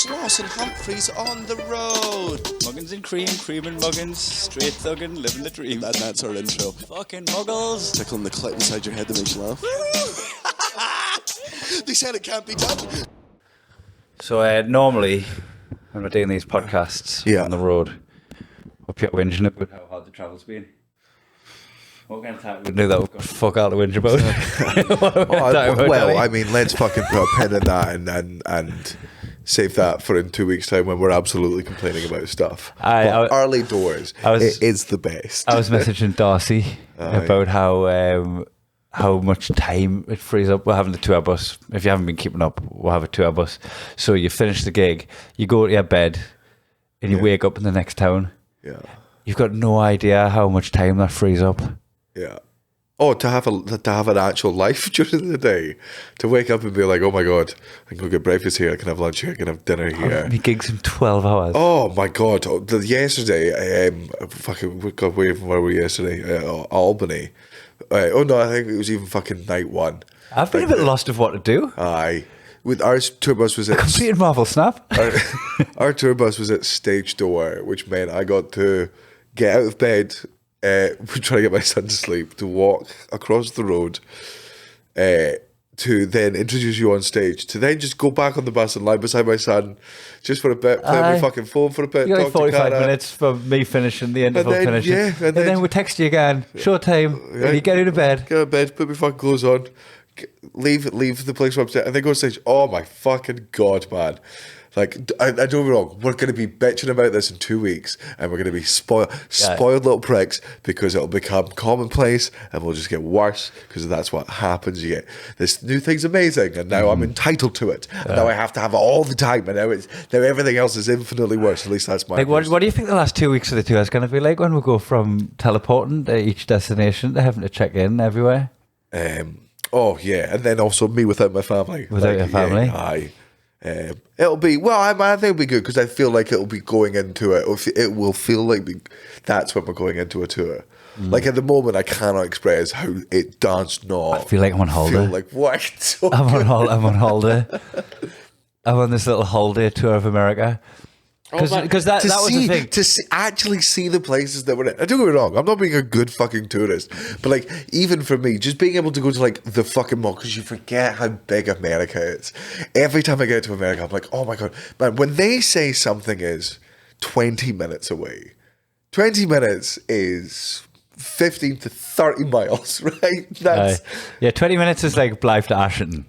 Sloss and Humphries on the road. Muggins and Cream, Cream and Muggins, straight thuggin', living the dream. That's our intro. Fucking muggles. Tickling the clit inside your head that makes you laugh. They said it can't be done. So normally, when we're doing these podcasts on the road, we're pure whinging about how hard the travel's been. What kind of time we do that? We've got fuck out to whinge about. I mean, let's fucking put a pin in that and save that for in 2 weeks' time when we're absolutely complaining about stuff. Early doors, it is the best. I was messaging Darcy about how much time it frees up. We're having the 2-hour bus. If you haven't been keeping up, we'll have a 2-hour bus. So you finish the gig, you go to your bed, and you wake up in the next town. Yeah, you've got no idea how much time that frees up. Yeah. Oh, to have an actual life during the day, to wake up and be like, oh my god, I can go get breakfast here, I can have lunch here, I can have dinner here. How many gigs in 12 hours? Oh my god! Yesterday, where were we yesterday? Albany. I think it was even fucking night one. I've been a bit lost of what to do. Aye. With our tour bus was at completed Marvel Snap. Our tour bus was at stage door, which meant I got to get out of bed. We're trying to get my son to sleep, to walk across the road, to then introduce you on stage, to then just go back on the bus and lie beside my son just for a bit, play on my fucking phone for a bit. You got like 45 minutes from me finishing, the interval finishing. Yeah, and then we text you again, short time, and you get out of bed. Get out of bed, put my fucking clothes on, leave the place where I'm sitting, and then go on stage. Oh my fucking god, man. Like, I don't get me wrong, we're going to be bitching about this in 2 weeks, and we're going to be spoiled little pricks, because it'll become commonplace and we'll just get worse, because that's what happens. You get this new thing's amazing, and now I'm entitled to it, and now I have to have it all the time, and now everything else is infinitely worse. At least that's my like. What do you think the last 2 weeks of the tour is going to be like when we go from teleporting to each destination to having to check in everywhere? Oh yeah, and then also me without my family. Without your family? Yeah, aye. It'll be I think it'll be good, because I feel like it'll be going into it. It will feel like that's when we're going into a tour. Like at the moment, I cannot express how it does not. I feel like I'm on holiday. Feel like what? So I'm on holiday. I'm on this little holiday tour of America. Because that was the thing. To actually see the places that we're in. Don't get me wrong, I'm not being a good fucking tourist, but like, even for me, just being able to go to like the fucking mall, because you forget how big America is. Every time I get to America, I'm like, oh my god, man, when they say something is 20 minutes away, 20 minutes is 15 to 30 miles, right? That's 20 minutes is like Blythe to Ashton.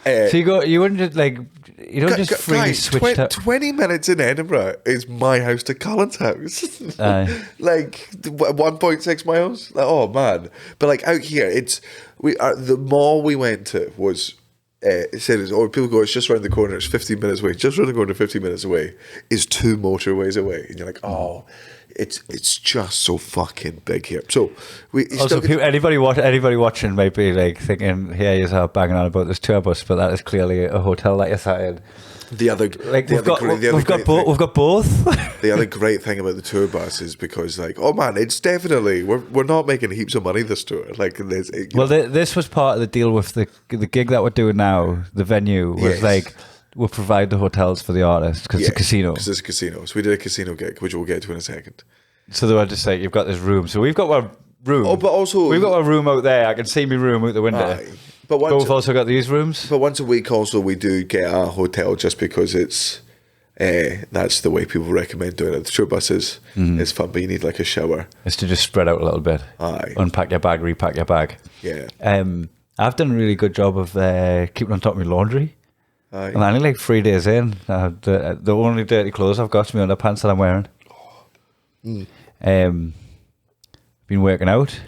So you wouldn't just like, you don't just freely switch to 20 minutes in Edinburgh is my house to Colin's house. Like 1.6 miles. Like, oh man. But like out here, the mall we went to was it said people go, it's just around the corner, it's 15 minutes away. Just around the corner, 15 minutes away is 2 motorways away. And you're like, oh, it's just so fucking big here. So anybody watching might be like thinking, here you are banging on about this tour bus, but that is clearly a hotel that you're sat in. We've got both. The other great thing about the tour bus is because, like, oh man, it's definitely we're not making heaps of money this tour. Like, this was part of the deal with the gig that we're doing now. The venue was like, we'll provide the hotels for the artists, because it's a casino. Because it's a casino. So we did a casino gig, which we'll get to in a second. So they were just like, you've got this room. So we've got one room. Oh, but also we've got a room out there. I can see my room out the window. But we've also got these rooms. But once a week, also we do get a hotel, just because it's that's the way people recommend doing it. The tour bus is fun, but you need like a shower. It's to just spread out a little bit. Aye. Unpack your bag, repack your bag. Yeah. I've done a really good job of keeping on top of my laundry. Aye. I'm only like 3 days in. The only dirty clothes I've got is my underpants that I'm wearing. Been working out.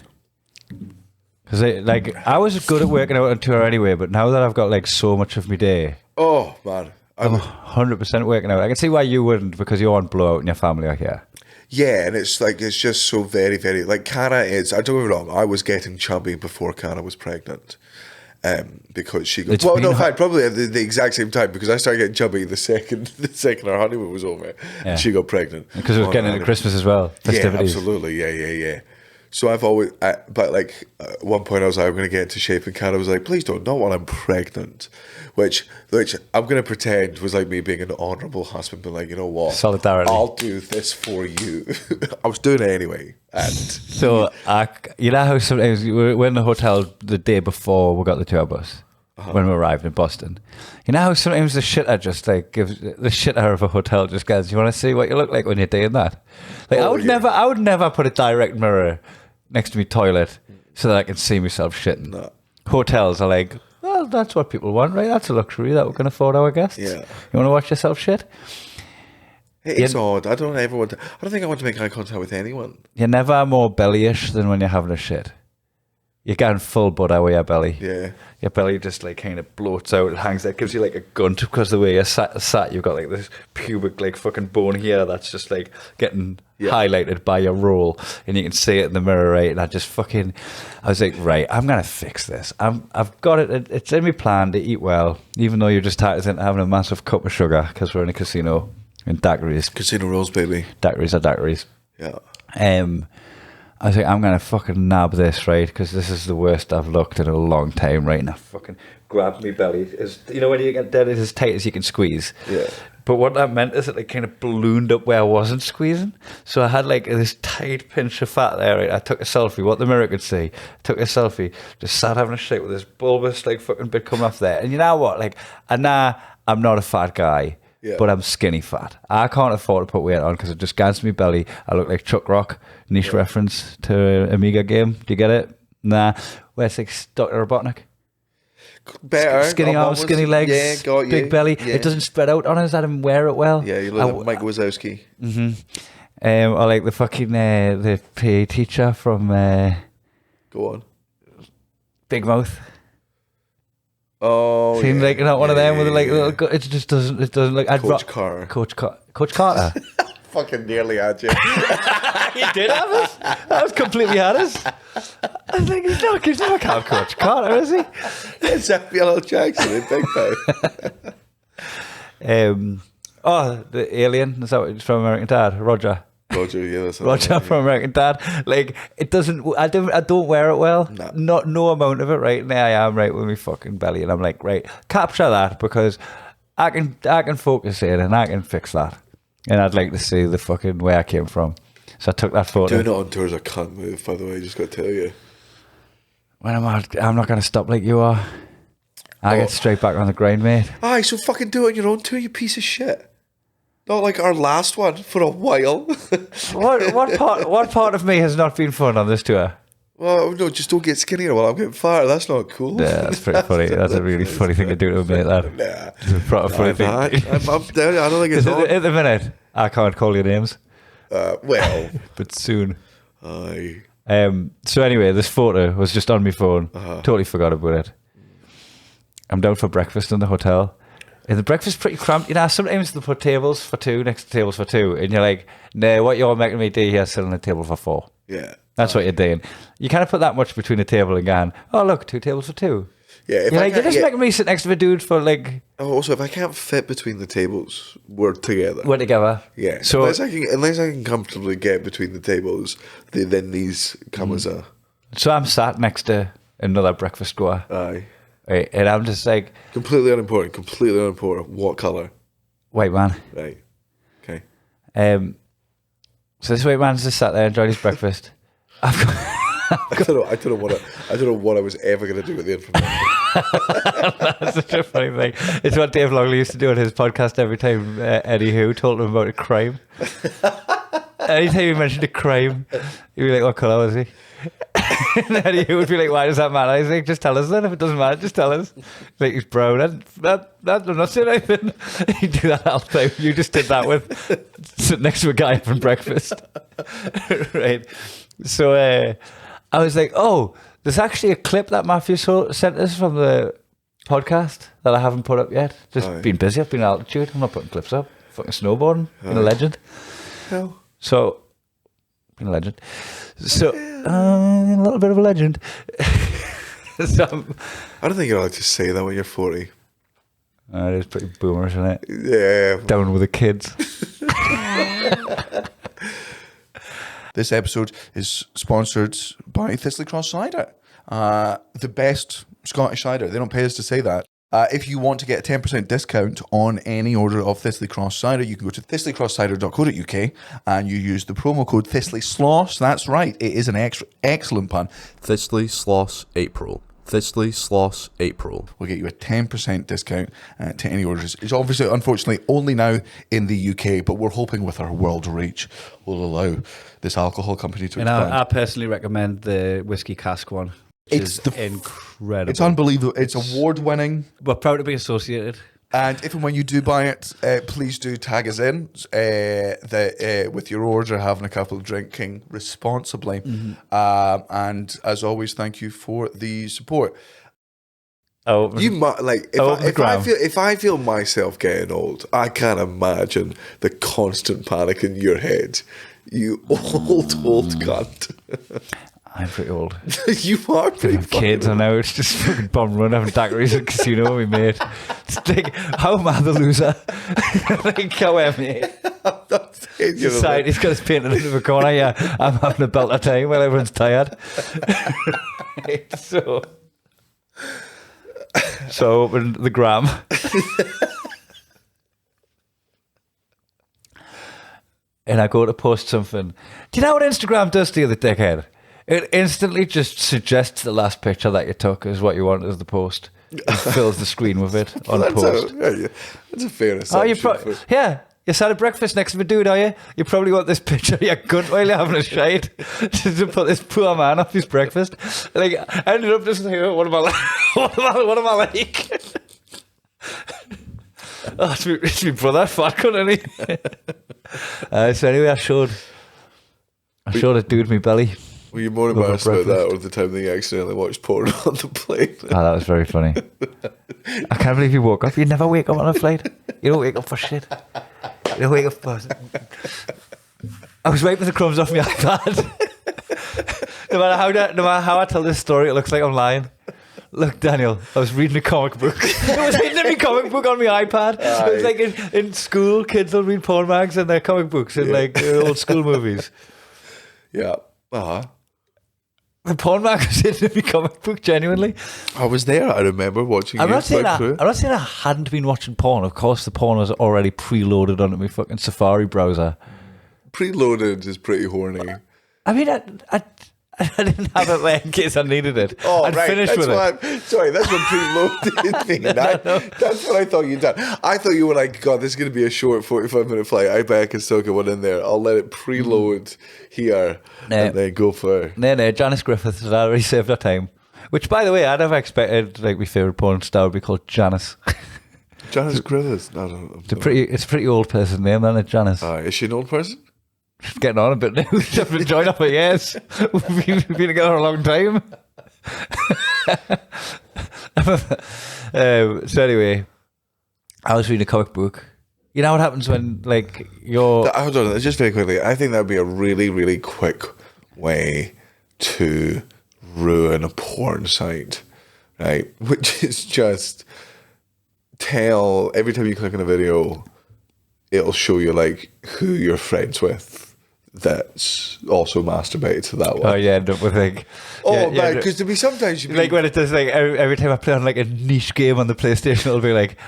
Because I was good at working out on tour anyway, but now that I've got like so much of my day, oh man, I'm 100% working out. I can see why you wouldn't, because you're on blowout and your family are here. Yeah, and it's just so very, very, like, Cara is, I don't get me wrong, I was getting chubby before Cara was pregnant. Because she goes, probably at the exact same time, because I started getting chubby the second our honeymoon was over, and she got pregnant. Because it was getting into Christmas as well, festivities. Yeah, absolutely, yeah. So I've always, but like at one point I was like, I'm going to get into shape, and Cara was like, please don't, not while I'm pregnant. Which I'm going to pretend was like me being an honourable husband, but like, you know what? Solidarity. I'll do this for you. I was doing it anyway. And So, you know how sometimes we're in the hotel the day before we got the tour bus, when we arrived in Boston. You know how sometimes the shitter just like gives the shitter of a hotel just goes, you want to see what you look like when you're doing that? Like I would never put a direct mirror next to my toilet so that I can see myself shitting. No. Hotels are like, well, that's what people want, right? That's a luxury that we can afford our guests. Yeah. You want to watch yourself shit? it's odd. I don't think I want to make eye contact with anyone. You're never more bellyish than when you're having a shit. You're getting full butter with your belly. Yeah. Your belly just like kind of bloats out. It hangs there. It gives you like a gunt because the way you're sat, you've got like this pubic like fucking bone here that's just like getting highlighted by your roll, and you can see it in the mirror, right? And I was like, right, I'm gonna fix this. I've got it. It's in my plan to eat well, even though you're just tired into having a massive cup of sugar because we're in a casino in daiquiris. Casino rolls, baby. Daiquiris are daiquiris. Yeah. I was like, I'm going to fucking nab this, right? Because this is the worst I've looked in a long time, right? And I fucking grabbed my belly. You know when you get dead, it's as tight as you can squeeze. Yeah. But what that meant is it like kind of ballooned up where I wasn't squeezing. So I had like this tight pinch of fat there, right? I took a selfie, what the mirror could see. Took a selfie, just sat having a shit with this bulbous like fucking bit coming off there. And you know what? Like, I'm not a fat guy. Yeah. But I'm skinny fat. I can't afford to put weight on because it just gans me belly. I look like Chuck Rock. Niche reference to an Amiga game. Do you get it? Nah. Where's like Dr. Robotnik? Better. Skinny arms, skinny legs, got you. big belly. Yeah. It doesn't spread out on us. I didn't wear it well. Yeah, you look like Mike Wazowski. Or like the fucking the PA teacher from Go on. Big Mouth. Oh, Seemed like not one of them with like little. It just doesn't. It doesn't look. Coach Carter. Coach Carter. Fucking nearly had you. You did have us. That was completely had us. I think he's not Coach Carter, is he? It's Samuel L. Jackson in Big Bang. The alien. Is that what it's from American Dad? Roger. Roger, yeah, that's Roger from American Dad. Like it doesn't. I don't wear it well. No. No amount of it. Right now I am right with my fucking belly, and I'm like, right, capture that because I can focus in and I can fix that. And I'd like to see the fucking where I came from. So I took that photo. Doing it on tour is a cunt move, by the way. Just got to tell you. When I'm not going to stop like you are. I get straight back on the grind, mate. Aye, so fucking do it on your own tour, you piece of shit. Not like our last one for a while. What part of me has not been fun on this tour? Well, no, just don't get skinnier while I'm getting fatter. That's not cool. Yeah, that's pretty funny. That's a really funny thing to do to a mate. That. Nah. It's a proper funny thing. I'm down. I don't think it's on. At the minute, I can't call your names. Well. But soon. Aye. So anyway, this photo was just on my phone. Totally forgot about it. I'm down for breakfast in the hotel. And the breakfast's pretty cramped. You know, sometimes they put tables for two next to tables for two. And you're like, no, what you're making me do here is sitting on a table for four. Yeah. That's what you're doing. You can't put that much between a table and going, oh, look, two tables for two. Yeah, You're just making me sit next to a dude for like... Also, if I can't fit between the tables, we're together. We're together. Yeah. So, unless I can comfortably get between the tables, then these come as a... So I'm sat next to another breakfast goer. Aye. Right, and I'm just like... Completely unimportant. What colour? White man. Right. Okay. So this white man's just sat there enjoying his breakfast. I don't know what I was ever going to do with the information. That's such a funny thing. It's what Dave Longley used to do on his podcast every time Eddie Who told him about a crime. Anytime he mentioned a crime, he'd be like, what colour was he? And Eddie Who would be like, why does that matter? He's like, just tell us then. If it doesn't matter, just tell us. Like, he's brown. I'm not saying anything. He'd do that all the time. You just did that with sitting next to a guy having breakfast. Right. So I was like, oh, there's actually a clip that Matthew sent us from the podcast that I haven't put up yet. Just been busy. I've been at altitude. I'm not putting clips up. Fucking snowboarding. Been a legend. Hell. So, been a legend. So, a little bit of a legend. So, I don't think you're allowed to say that when you're 40. It is pretty boomers, isn't it? Yeah. Down with the kids. This episode is sponsored by Thistley Cross Cider, the best Scottish cider. They don't pay us to say that. If you want to get a 10% discount on any order of Thistley Cross Cider, you can go to thistleycrosscider.co.uk and you use the promo code ThistleySloss. That's right, it is an excellent pun. Thistley Sloss April. Thistley Sloss April. We'll get you a 10% discount to any orders. It's obviously, unfortunately, only now in the UK, but we're hoping with our world reach will allow this alcohol company to And expand. I personally recommend the whiskey cask one. It's Incredible. It's unbelievable. It's award-winning. We're proud to be associated. And if and when you do buy it, please do tag us in with your order, having a couple, drinking responsibly. And as always, thank you for the support. Oh, You might like if I feel myself getting old, I can't imagine the constant panic in your head. You old cunt. I'm pretty old. You are pretty Kids, I know. It's just fucking bum run having daiquiris at the casino we made. It's like, how am I the loser? Like, how am I? Society's got us painted into the corner. Yeah, I'm having a belt of time while everyone's tired. So I opened the gram. And I go to post something. Do you know what Instagram does to you, the dickhead? It instantly just suggests the last picture that you took is what you want as the post. It fills the screen with it on a post. That's a fair assumption. You sat at breakfast next to a dude, are you? You probably want this picture of your cunt while you're having a shite to put this poor man off his breakfast. Like, I ended up just like, what am I like? What am I like? Oh, it's my brother, fat cunt, isn't he? So anyway, I showed a dude my belly. Were you more embarrassed about that or the time that you accidentally watched porn on the plane? Oh, that was very funny. I can't believe you woke up. You never wake up on a flight. You don't wake up for shit. You don't wake up for... I was wiping the crumbs off my iPad. no matter how I tell this story, it looks like I'm lying. Look, Daniel, I was reading a comic book. It was reading a comic book on my iPad. It was like in school, kids will read porn mags and their comic books in like old school movies. Yeah. Uh-huh. The porn mag was in my comic book, genuinely. I was there. I remember watching I'm not saying I hadn't been watching porn. Of course, the porn was already preloaded onto my fucking Safari browser. Preloaded is pretty horny. I mean, I didn't have it there in case I needed it. Oh, I'd right. finished with it. Sorry, that's what preloaded means. That's what I thought you'd done. I thought you were like, God, this is going to be a short 45-minute flight. I bet I can still get one in there. I'll let it preload here and then go for it. No, Janice Griffiths had already saved her time. Which, by the way, I never expected like my favourite porn star would be called Janice. Janice Griffiths. It's a pretty old person name, isn't it, Janice? Is she an old person? Getting on a bit now. I've been joined up for years. We've been together a long time. So anyway, I was reading a comic book. You know what happens when like you're... Hold on, just very quickly. I think that would be a really, really quick way to ruin a porn site, right? Which is just every time you click on a video, it'll show you like who you're friends with that's also masturbated to that one. Oh, yeah, end up with like... man, because there'll be sometimes you like when it does like every time I play on like a niche game on the PlayStation, it'll be like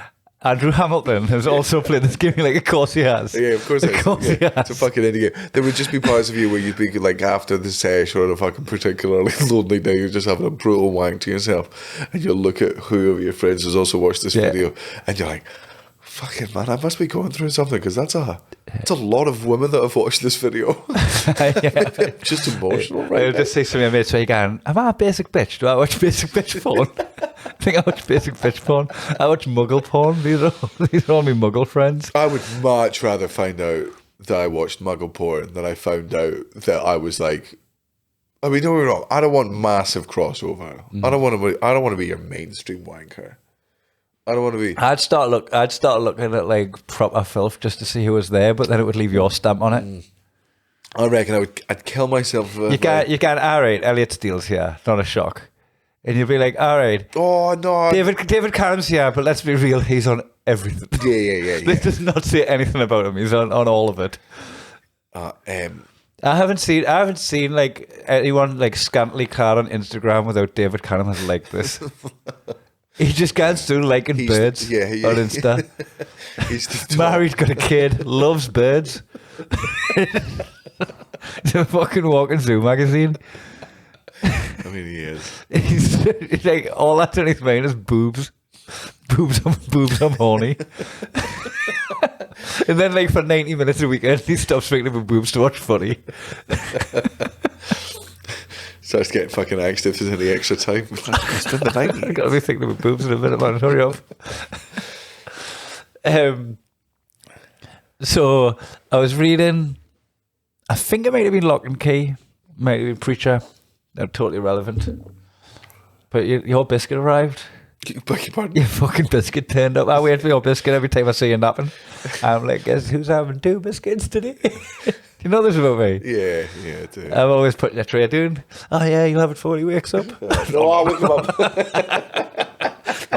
Andrew Hamilton has also played this game. Like, of course he has. Yeah, of course he has. It's a fucking indie game. There would just be parts of you where you'd be like after the sesh or on a fucking particularly lonely day, you're just having a brutal wank to yourself, and you'll look at whoever your friends has also watched this video, and you're like, fucking man, I must be going through something, because that's a lot of women that have watched this video. I'm just emotional right I'll now. just say to my mates, am I a basic bitch? Do I watch basic bitch porn? I think I watch basic bitch porn. I watch muggle porn. These are all my muggle friends. I would much rather find out that I watched muggle porn than I found out that I was like, I mean, don't get me wrong, I don't want massive crossover. I don't want to be your mainstream wanker. I don't want to be. I'd start looking at like proper filth just to see who was there, but then it would leave your stamp on it. I reckon I'd kill myself. You can't. All right, Elliot Steele's here. Not a shock. And you'll be like, all right. Oh no, David Carram's here, but let's be real, he's on everything. Yeah. This does not say anything about him. He's on all of it. I haven't seen like anyone like scantily clad on Instagram without David Canham has liked this. He just can't do liking birds on Insta. He's the Married, got a kid, loves birds. He's a fucking walking zoo magazine. I mean, he is. He's like, all that's on his mind is boobs. Boobs, I'm horny. And then, like, for 90 minutes a weekend, he stops speaking about boobs to watch footy. Starts getting fucking angst if there's any extra time. Spend the night. I've got to be thinking about boobs in a minute, man. Hurry up. So, I was reading, I think it might have been Lock and Key, might have been Preacher. They're totally irrelevant. But your biscuit arrived. Beg your pardon? Your fucking biscuit turned up. I wait for your biscuit every time I see you napping. I'm like, guess who's having 2 biscuits today? You know this about me? Yeah, I do. I'm always putting your tray doing. Oh yeah, you'll have it before he wakes up. No, I'll wake him up.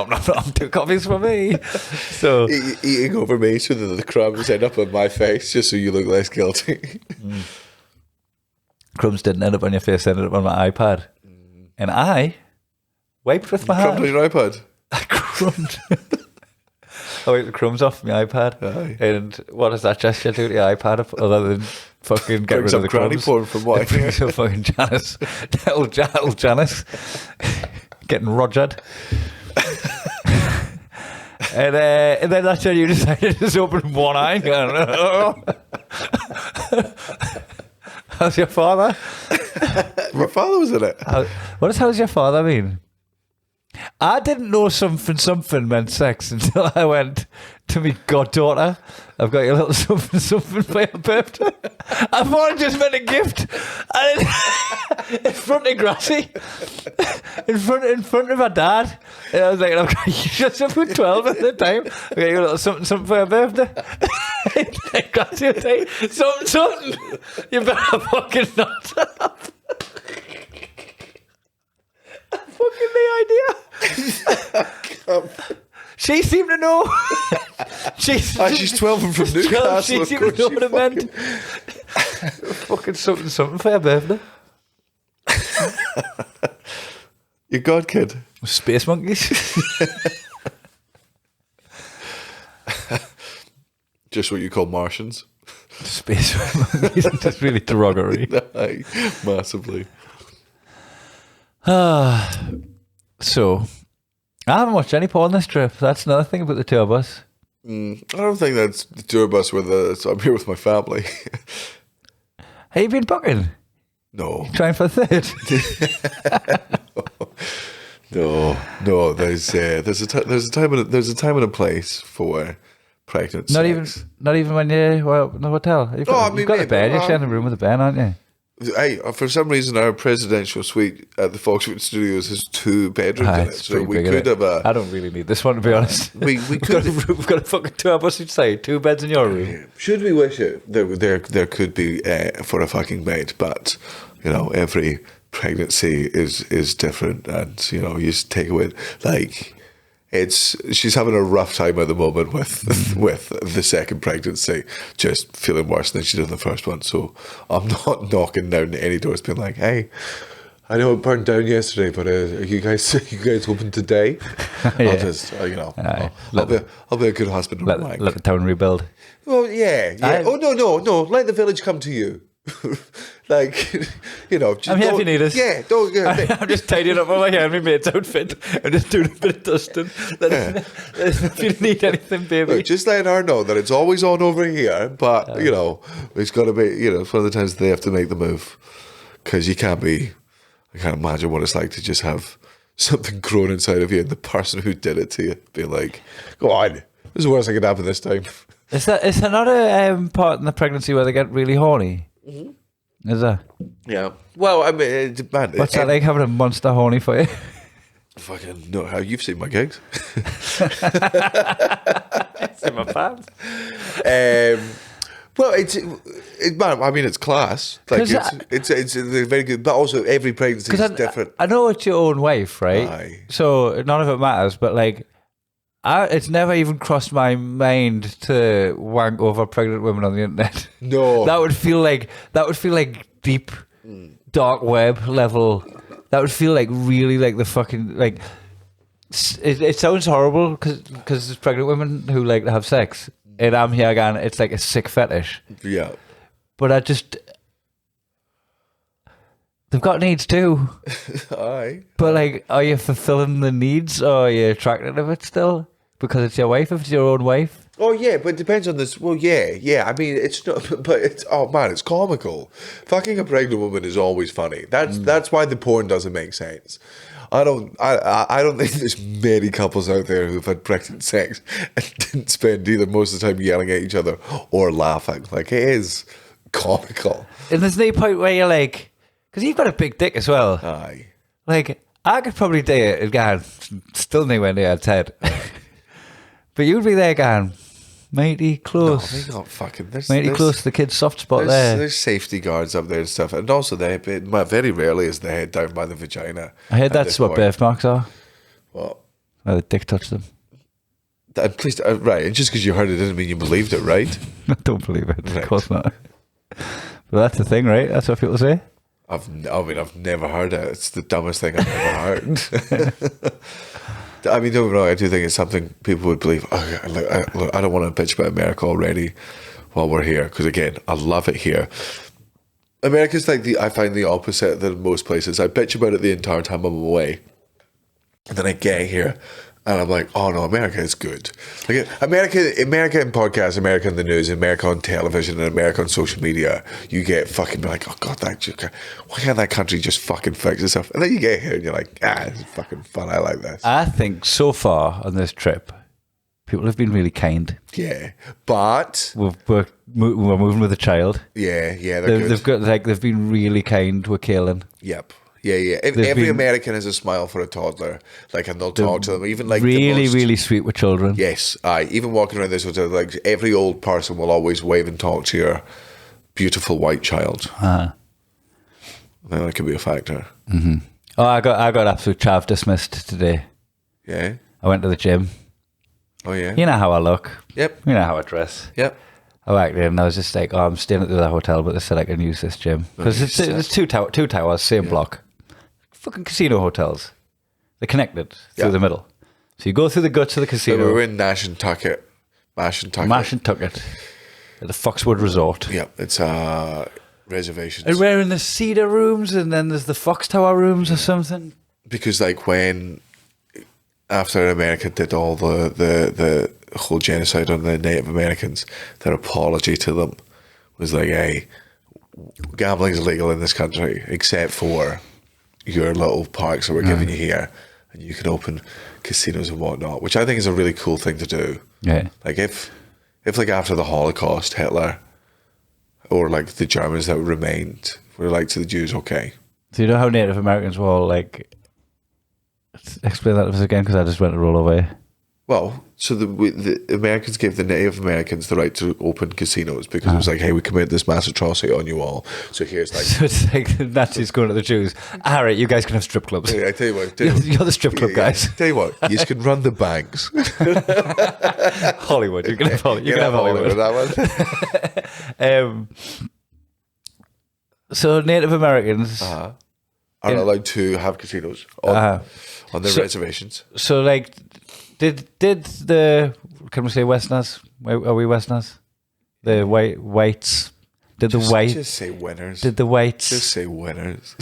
No, 2 coffees for me. So Eating over me so that the crumbs end up on my face just so you look less guilty. Crumbs didn't end up on your face, ended up on my iPad. And I wiped with my Crumbed on hand. your iPad. I crumbed. I wiped the crumbs off my iPad. Aye. And what does that gesture do to the iPad other than fucking get Brings rid of the up granny crumbs? porn from what I It brings hear. up fucking Janice. Old Janice. Getting rogered. And then that's when you decided to just open one eye. How's your father? Your father was in it. What does how's your father mean? I didn't know something meant sex until I went to my goddaughter. I've got your little something for your birthday. I thought it just meant a gift. And in front of Grassy, in front of her dad. And I was like, okay, you just put 12 at the time. I got you a little something for your birthday. And Grassy was like, something. You better fucking not. Fucking the idea. She seemed to know. She's 12 and from Newcastle. She of seemed course to know she what it meant. Fucking something for your birthday. Your god kid. Space monkeys. Just what you call Martians. Space monkeys. That's really derogatory. Aye, massively. So, I haven't watched any porn this trip. That's another thing about the 2 of us. I don't think that's the 2 of us. I'm here with my family. Have you been booking? No. Trying for a 3rd? No. There's a time and a place for pregnant Not sex. even when you're in the hotel. You've got a bed. You're sharing a room with a bed, aren't you? Hey, for some reason, our presidential suite at the Foxwood Studios has 2 bedrooms in it, It's so pretty we big, could innit? have a. I don't really need this one, to be honest. We We've could. got a fucking 2 of us each side, 2 beds in your room. Should we wish it, there could be for a fucking bed, but every pregnancy is different, and you just take it like. She's having a rough time at the moment with the second pregnancy, just feeling worse than she did in the first one. So I'm not knocking down any doors, being like, "Hey, I know it burned down yesterday, but are you guys open today?" I'll just I'll be a good husband. Let the town rebuild. Well, yeah. Oh no! Let the village come to you. Just I'm here if you need us. Yeah, don't. I'm just tidying up my hair in my mate's outfit. I'm just doing a bit of dusting. If you need anything, baby. Look, just letting her know that it's always on over here, but it's got to be. It's one of the times they have to make the move, because you can't be. I can't imagine what it's like to just have something grown inside of you, and the person who did it to you be like, "Go on, this is the worst that could happen this time." Is there not a part in the pregnancy where they get really horny? Mm-hmm. Is there? Yeah. Well, I mean, man, What's that like, having a monster horny for you? Fucking no! How you've seen my gigs? It's in my pants. Well, man. I mean, it's class. Like it's very good, but also every pregnancy is different. I know it's your own wife, right? Aye. So none of it matters. But like, It's never even crossed my mind to wank over pregnant women on the internet. No. that would feel like deep, dark web level. That would feel like really like the fucking like. It sounds horrible because there's pregnant women who like to have sex, and I'm here again. It's like a sick fetish. Yeah. But they've got needs too. Aye. But like, are you fulfilling the needs, or are you attracted to it still? Because it's your wife, if it's your own wife. Oh yeah, but it depends on this. Well, yeah. I mean, it's not, but it's it's comical. Fucking a pregnant woman is always funny. That's why the porn doesn't make sense. I don't think there's many couples out there who've had pregnant sex and didn't spend either most of the time yelling at each other or laughing. Like, it is comical. And there's no point where you're like, because you've got a big dick as well. Aye. Like, I could probably do it again, still nowhere near Ted. But you'd be there again, mighty close. No, they're not fucking. Mighty close to the kid's soft spot there. There's safety guards up there and stuff, and also very rarely is the head down by the vagina. I heard that's what birthmarks are. What? Where the dick touched them. And please, right, and just because you heard it doesn't mean you believed it, right? I don't believe it. Right. Of course not. But that's the thing, right? That's what people say. I've never heard it. It's the dumbest thing I've ever heard. I mean, don't get me wrong, I do think it's something people would believe. Oh, look, I don't want to bitch about America already while we're here, because again, I love it here. America's like I find the opposite than most places. I bitch about it the entire time I'm away, and then I get here and I'm like, oh no, America is good. Like America in podcasts, America in the news, America on television, and America on social media, you get fucking like, oh god, why can't that country just fucking fix itself? And then you get here and you're like, it's fucking fun. I like this. I think so far on this trip, people have been really kind. Yeah, but We're moving with a child. yeah, they're good. They've been really kind with Kaelin. Yep. Yeah. Every American has a smile for a toddler, and they'll talk to them. Even really sweet with children. Yes, even walking around this hotel, like every old person will always wave and talk to your beautiful white child. I think that could be a factor. Mm-hmm. Oh, I got absolute chav dismissed today. Yeah. I went to the gym. Oh yeah. You know how I look. Yep. You know how I dress. Yep. I walked in and I was just like, I'm staying at the hotel, but they said I can use this gym because it's two towers, same block. Fucking casino hotels. They're connected through the middle. So you go through the guts of the casino. So we were in Mashantucket. Mashantucket. At the Foxwood Resort. Yep, it's reservations. And we're in the Cedar rooms and then there's the Fox Tower rooms or something. Because when after America did all the whole genocide on the Native Americans, their apology to them was like, hey, gambling's illegal in this country except for your little parks that we're giving you here, and you can open casinos and whatnot, which I think is a really cool thing to do. Yeah. Like if after the Holocaust, Hitler or like the Germans that remained were like to the Jews, okay. So you know how Native Americans were all like, explain that to us again because I just went to roll away. Well, so the Americans gave the Native Americans the right to open casinos because it was like, hey, we committed this mass atrocity on you all. So here's like... So it's like the Nazis going to the Jews. All right, you guys can have strip clubs. Yeah, I tell you what. You're the strip club guys. Tell you what, you can run the banks. Hollywood. You can have Hollywood. With that one. So Native Americans... are allowed to have casinos on their reservations. So like... Did the, can we say Westerners? Are we Westerners? The whites. Just say winners. Did the whites? Just say winners.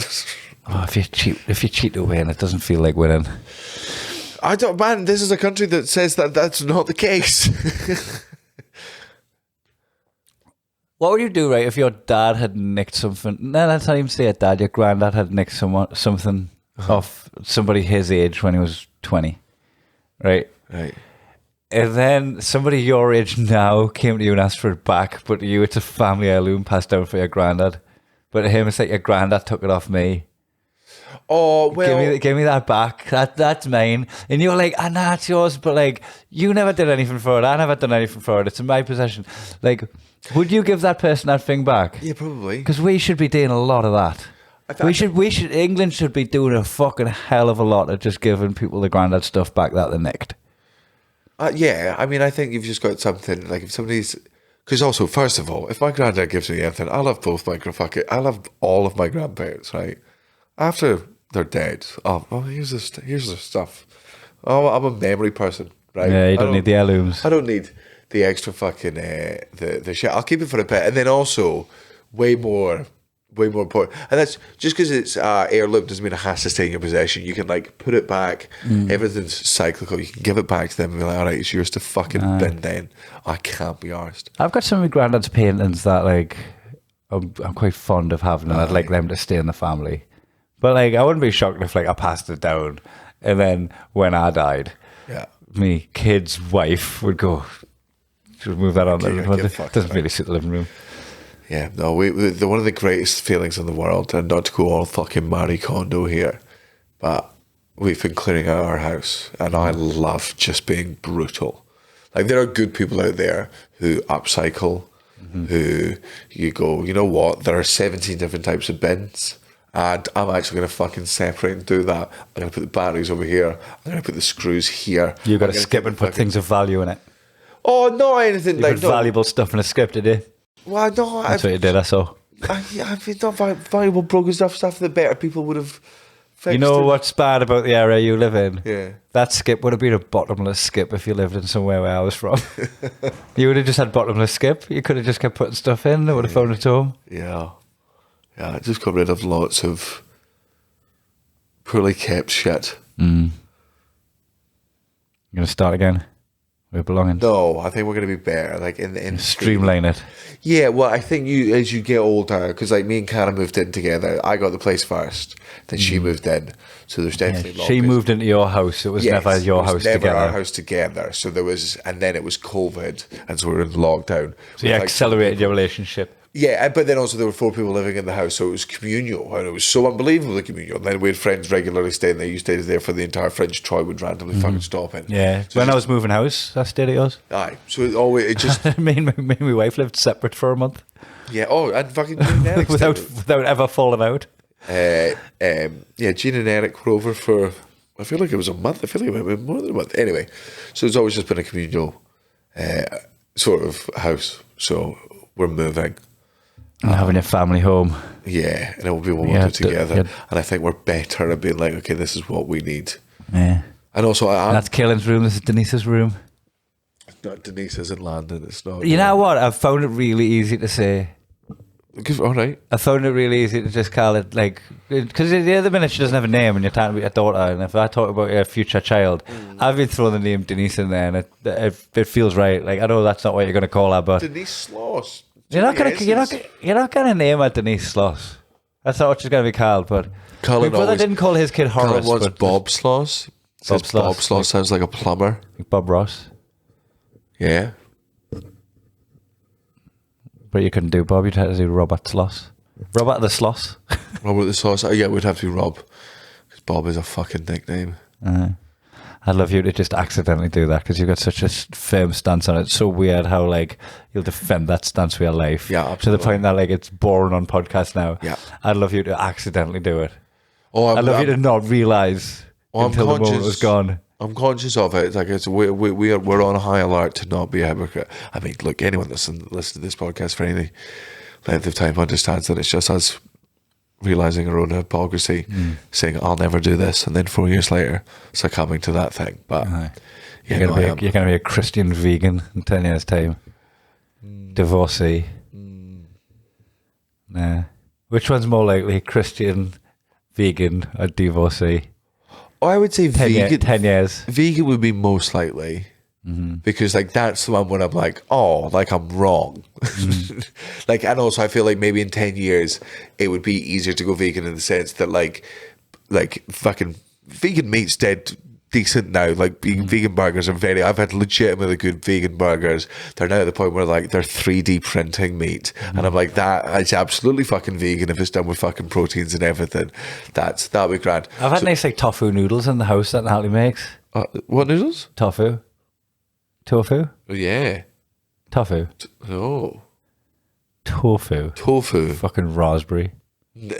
Oh, if you cheat to win, it doesn't feel like winning. I don't, man. This is a country that says that that's not the case. What would you do, right, if your dad had nicked something? No, let's not even say a dad. Your granddad had nicked something off somebody his age when he was 20. Right. And then somebody your age now came to you and asked for it back, but to you it's a family heirloom passed down for your granddad. But to him it's like your granddad took it off me. Oh, well... Give me that back. That's mine. And you're like, nah, it's yours, but like, you never did anything for it. I never done anything for it. It's in my possession. Like, would you give that person that thing back? Yeah, probably. Because we should be doing a lot of that. England should be doing a fucking hell of a lot of just giving people the granddad stuff back that they nicked. Yeah, I mean, I think you've just got something like if somebody's. Because also, first of all, if my granddad gives me anything, I love both my I love all of my grandparents, right? After they're dead, here's the stuff. Oh, I'm a memory person, right? Yeah, you don't need the heirlooms. I don't need the extra fucking the shit. I'll keep it for a bit, and then also way more important. And that's just because it's heirloom doesn't mean it has to stay in your possession. You can like put it back. Everything's cyclical. You can give it back to them and be like, all right, it's yours to fucking bin. Then I can't be arsed. I've got some of my granddad's paintings that like I'm quite fond of having, and I'd like them to stay in the family. But like, I wouldn't be shocked if like I passed it down, and then when I died, me kid's wife would go, should move that on. It doesn't really suit the living room. Yeah, no, one of the greatest feelings in the world, and not to go all fucking Marie Kondo here, but we've been clearing out our house, and I love just being brutal. Like, there are good people out there who upcycle, who you go, you know what, there are 17 different types of bins, and I'm actually going to fucking separate and do that. I'm going to put the batteries over here, I'm going to put the screws here. You've got to skip and put things of value in it. Oh, not anything You like put valuable stuff in a skip, did you? Well, no, That's what you did, I saw. I've not valuable broken stuff that better people would have fixed. You know it. what's bad about the area you live in? Yeah. That skip would have been a bottomless skip if you lived in somewhere where I was from. You would have just had bottomless skip. You could have just kept putting stuff in. They would have found it home. Yeah. Yeah, I just got rid of lots of poorly kept shit. You're going to start again? With belongings? No, I think we're going to be better. Like in Streamline it. Yeah, well, I think as you get older, because like me and Karen moved in together. I got the place first, then she moved in. So there's definitely She moved into your house. It was never your house never together. our house together. So there was, and then it was COVID, and so we were in lockdown. So you accelerated your relationship. Yeah, but then also there were 4 people living in the house, so it was communal, and it was so unbelievably communal. And then we had friends regularly staying there. You stayed there for the entire fringe. Troy would randomly fucking stop in. Yeah. So When I was moving house, I stayed at yours. aye, so it just me and my wife lived separate for a month. yeah. Oh, and fucking Gene and Eric without ever falling out. yeah, Gene and Eric were over for. I feel like it was a month. I feel like it might have been more than a month. Anyway, so it's always just been a communal sort of house. So we're moving. And having a family home. Yeah, and it will be what we'll do together. And I think we're better at being like, okay, this is what we need. Yeah. And also, that's Kaelin's room. This is Denise's room. It's not Denise's in London. It's not. You know what? I've found it really easy to say. All right. I found it really easy to just call it like, because the other minute she doesn't have a name and you're talking about your daughter, and if I talk about your future child, I've been throwing the name Denise in there, and it feels right. Like, I know that's not what you're going to call her, but Denise Sloss. you're not gonna name her Denise Sloss. That's not what she's gonna be called. But my brother didn't call his kid Horace. Colin wants but Bob Sloss. Bob Sloss sounds like a plumber. Bob Ross. Yeah. But you couldn't do Bob. You'd have to do Robert Sloss. Robert the Sloss. Robert the Sloss. Yeah, it would have to be Rob, because Bob is a fucking nickname. I'd love you to just accidentally do that, because you've got such a firm stance on it. It's so weird how like you'll defend that stance for your life. Yeah, absolutely. To the point that like it's boring on podcasts now. Yeah. I'd love you to accidentally do it. Oh, I'd love you to not realise until the moment was gone. I'm conscious of it. It's like we're on high alert to not be a hypocrite. I mean, look, anyone listen to this podcast for any length of time understands that it's just us realising our own hypocrisy, saying I'll never do this, and then 4 years later succumbing to that thing. But you're going to be a Christian vegan in 10 years' time. Divorcee. Nah. Which one's more likely, Christian, vegan, or divorcee? I would say 10 years. Vegan would be most likely. Because like that's the one where I'm like, oh, like I'm wrong. Like, and also I feel like maybe in 10 years it would be easier to go vegan in the sense that like fucking vegan meat's dead decent now. Like vegan burgers are I've had legitimately good vegan burgers. They're now at the point where like they're 3D printing meat, and I'm like, that is absolutely fucking vegan if it's done with fucking proteins and everything. That'll be grand. I've had nice like tofu noodles in the house that Natalie makes. What noodles? Tofu. Oh, yeah. Tofu. Oh. Tofu. Fucking raspberry.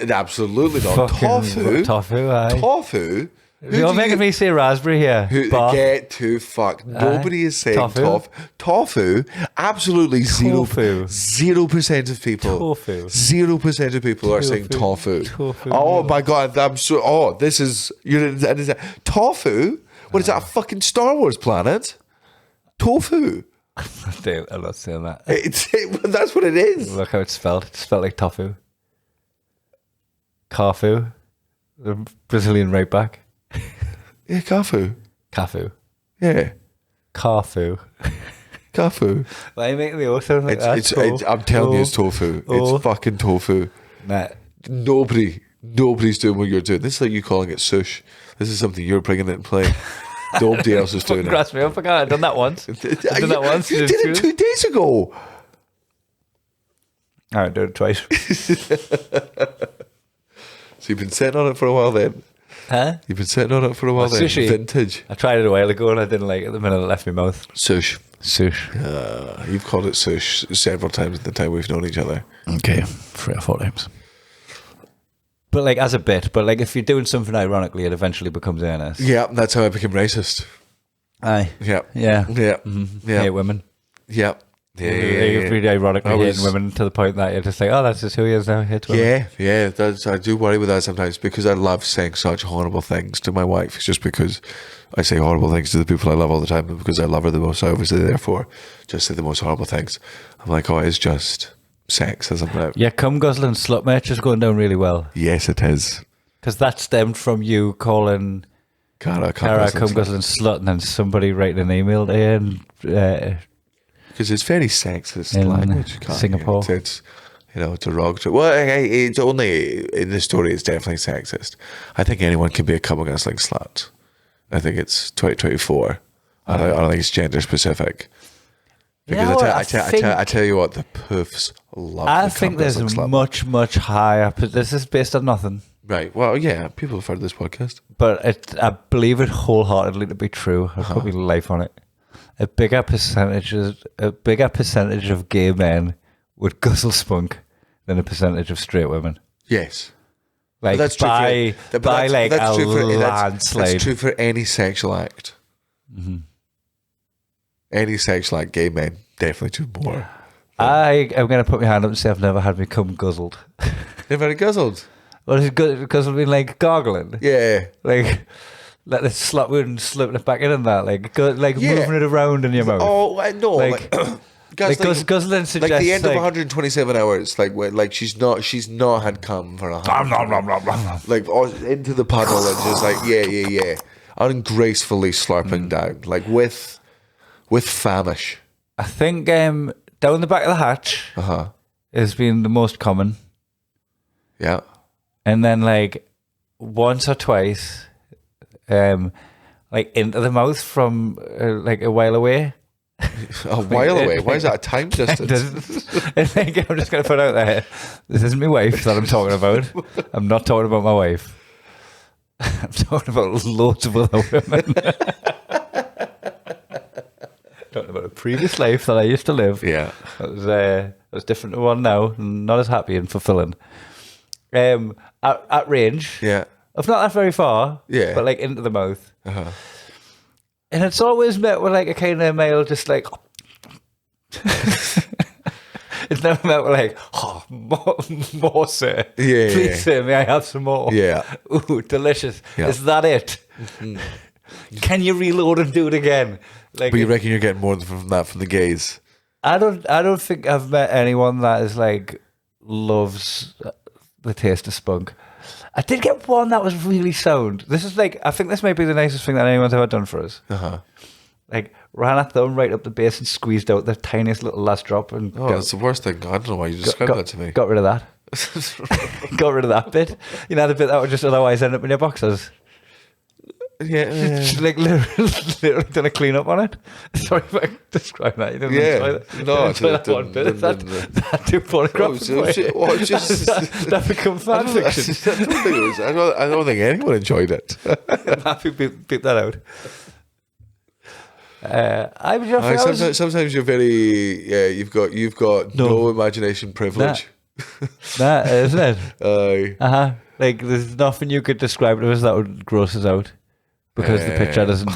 Absolutely not. Fucking Tofu. Tofu, aye. Tofu. You're making me say raspberry here. Bar. Get to fuck. Nobody is saying tofu. Tofu. Absolutely zero. Tofu. 0% of people. Tofu. 0% of people are saying tofu. Oh my god! I'm so. Oh, this is. Tofu. What is that? A fucking Star Wars planet? Tofu. I'm not saying that. That's what it is. Look how it's spelled. It's spelled like tofu. Carfu. The Brazilian right back. Yeah, Kafu. Cafu. Yeah, Carfu. Kafu. Why are you making me also like that? I'm telling you, it's tofu. It's fucking tofu. Nah. Nobody's doing what you're doing. This is like you calling it sush. This is something you're bringing it in play. Nobody else is doing it. Grasp me up. I've done that once. You did it 2 days ago. All right, do it twice. So you've been sitting on it for a while then? Huh? You've been sitting on it for a while then? Sushi. Vintage. I tried it a while ago and I didn't like it the minute it left my mouth. Sush. Sush. You've called it sush several times in the time we've known each other. Okay, 3 or 4 times. But like as a bit, but like if you're doing something ironically, it eventually becomes earnest. Yeah, that's how I became racist. Aye. Yeah. Yeah. Yeah. Mm-hmm. Yeah. Hate women. Yeah. Like, it's really ironically hating women to the point that you're just like, oh, that's just who he is now. Hates women. Yeah. I do worry with that sometimes because I love saying such horrible things to my wife. It's just because I say horrible things to the people I love all the time, and because I love her the most, I obviously therefore just say the most horrible things. I'm like, oh, it's just sexism now. Yeah, cum guzzling slut merch is going down really well. Yes, it is. Because that stemmed from you calling Cara cum guzzling slut, and then somebody writing an email to you and because it's very sexist in language. Singapore. It's derogatory. Well, it's only in this story. It's definitely sexist. I think anyone can be a cum guzzling slut. I think it's 2024. I don't think it's gender specific. Because I tell you what, the poofs love. I think there's a much higher. This is based on nothing. Right. Well, yeah. People have heard this podcast, but I believe it wholeheartedly to be true. I'll put my life on it. A bigger percentage of gay men would guzzle spunk than a percentage of straight women. Yes. Like that's true by like a landslide. That's true for any sexual act. Mm-hmm. Any sexual act, gay men definitely do more. I am going to put my hand up and say I've never had me cum guzzled. Never had it guzzled? Well, it's guzzled mean like gargling. Yeah. Like let it slap it and slipping it back in and that. Like moving it around in your mouth. Oh, no. Like guzzling suggests like the end of 127 hours. Like she's not had cum for a like into the puddle and just like yeah. Ungracefully slurping down. Like with famish. I think down the back of the hatch has been the most common. Yeah. And then like once or twice, like into the mouth from like a while away. A while away? Why is that a time distance? I think I'm just going to put out there, this isn't my wife that I'm talking about. I'm not talking about my wife. I'm talking about loads of other women. Talking about a previous life that I used to live. Yeah. That was different to one now. Not as happy and fulfilling. At range. Yeah. Of not that very far. Yeah. But like into the mouth. And it's always met with like a kind of male just like... It's never met with like, oh, more sir. Yeah. Please, sir, may I have some more? Yeah. Ooh, delicious. Yeah. Is that it? Can you reload and do it again? Like, But you reckon you're getting more from that from the gays? I don't think I've met anyone that is like loves the taste of spunk. I did get one that was really sound. This is like, I think this might be the nicest thing that anyone's ever done for us. Like, ran a thumb right up the base and squeezed out the tiniest little last drop. And that's the worst thing. I don't know why you described that to me. Got rid of that. Got rid of that bit. You know, the bit that would just otherwise end up in your boxers. Yeah. Like literally done a clean up on it. Sorry if I describe that. You didn't enjoy that. No, enjoy that one bit. That too pornographic. That become fan fiction. I don't think anyone enjoyed it. I'm happy beep that out. Sometimes you're very you've got no imagination privilege. That isn't it? Aye. Like there's nothing you could describe to us that would gross us out. because the picture doesn't.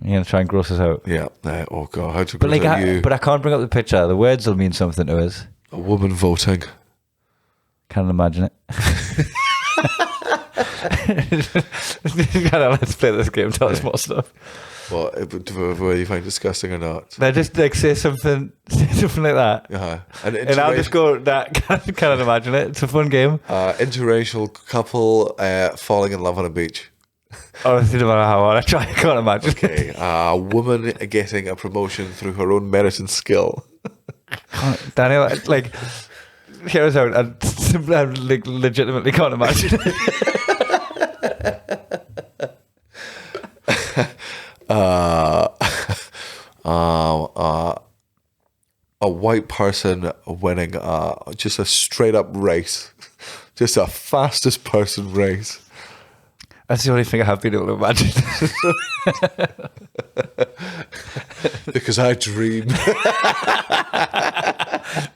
You're gonna try and gross us out. Yeah. Oh god, how to But gross like, out you? but I can't bring up the picture. The words will mean something to us. A woman voting. Can't imagine it. Let's play this game. Tell us more stuff. What? Whether you find disgusting or not? Now just like say something like that, And I'll just go. That can't imagine it. It's a fun game. interracial couple falling in love on a beach. Honestly, no matter how hard I try, I can't imagine. Okay. A woman getting a promotion through her own merit and skill. Daniel, like, hear us out. I like, legitimately can't imagine it. A white person winning just a straight up race, just a fastest person race. That's the only thing I have been able to imagine. Because I dream.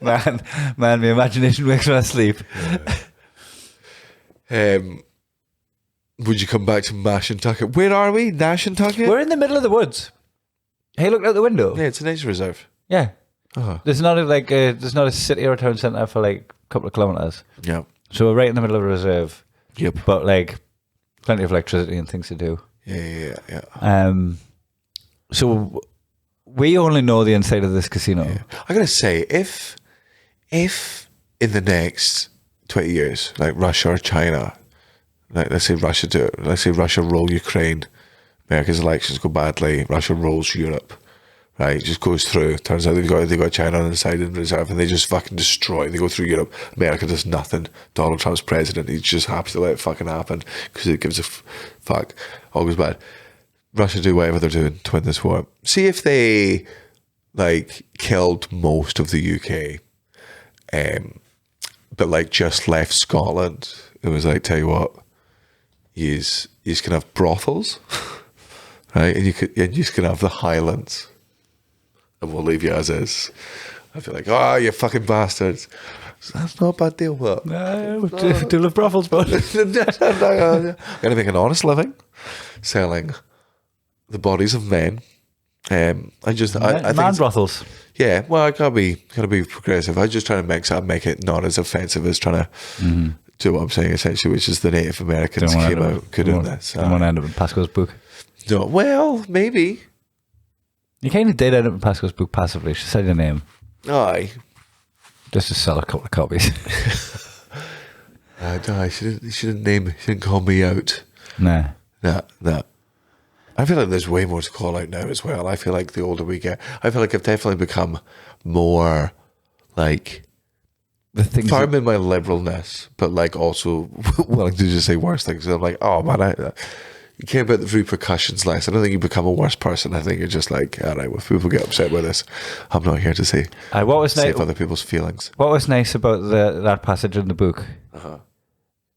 man, my imagination wakes when I sleep. Would you come back to Mashantucket? Where are we? Mashantucket? We're in the middle of the woods. Hey, look out the window. Yeah, it's a nature reserve. Yeah. Uh-huh. There's not there's not a city or a town centre for like a couple of kilometres. Yeah. So we're right in the middle of a reserve. Yep. But like plenty of electricity and things to do. Yeah. So we only know the inside of this casino. Yeah. I gotta say, if in the next 20 years, like Russia or China, like let's say Russia roll Ukraine, America's elections go badly, Russia rolls Europe, right? It just goes through. Turns out they've got China on the side in reserve, and they just fucking destroy. They go through Europe. America does nothing. Donald Trump's president. He's just happy to let it fucking happen because it gives a fuck. All goes bad. Russia do whatever they're doing to win this war. See if they like killed most of the UK, but like just left Scotland. It was like, tell you what, you can have brothels, right? And you can have the Highlands. And we'll leave you as is. I feel like, oh, you fucking bastards. That's not a bad deal, but No, do love brothels, but I'm going to make an honest living selling the bodies of men. I think man brothels. yeah. Well, I gotta be progressive. I just trying to make it not as offensive as trying to do what I'm saying essentially, which is the Native Americans came out good in this. Don't want to end up in Pasco's book. No, well, maybe. You kind of did end up in Pasco's book passively. She said your name Aye. just to sell a couple of copies. No, she didn't call me out. Nah. No. I feel like there's way more to call out now as well. I feel like the older we get, I feel like I've definitely become more like The things firm in my liberalness, but like also willing to just say worse things. I'm like, oh man, you care about the repercussions less. I don't think you become a worse person. I think you're just like, all right, well, if people get upset with this, I'm not here to say what was save nice? other people's feelings. What was nice about that passage in the book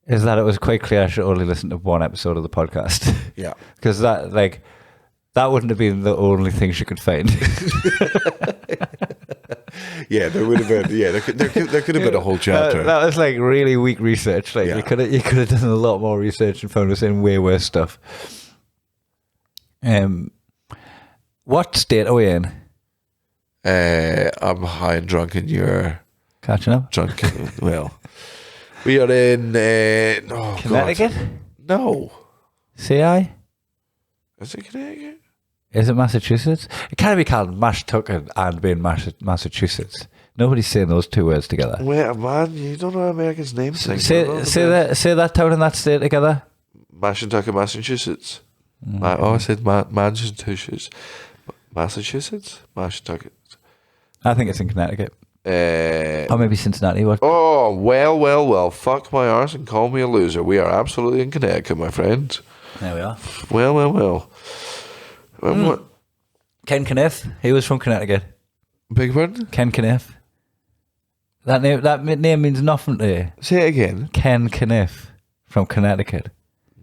is that it was quite clear I should only listen to one episode of the podcast. Yeah. Because that wouldn't have been the only thing she could find. Yeah, there would have been. Yeah, there could have been a whole chapter. That was like really weak research. Like Yeah. you could have done a lot more research and found us in way worse stuff. What state are we in? I'm high and drunk, and you're Catching up? drunk. Well, we are in Connecticut? God. No, CI? is it Connecticut? Is it Massachusetts? It can't be called Mashantucket and being Massachusetts. Nobody's saying those two words together. Wait, man, you don't know Americans' names. Say that town and that state together. Mashantucket, Massachusetts. I said Massachusetts. Massachusetts? Mashantucket. I think it's in Connecticut. Or maybe Cincinnati. What? Oh, well. Fuck my arse and call me a loser. We are absolutely in Connecticut, my friend. There we are. Well. What? Ken Kniff. He was from Connecticut. Big one? Ken Kniff. That name means nothing to you. Say it again. Ken Kniff from Connecticut.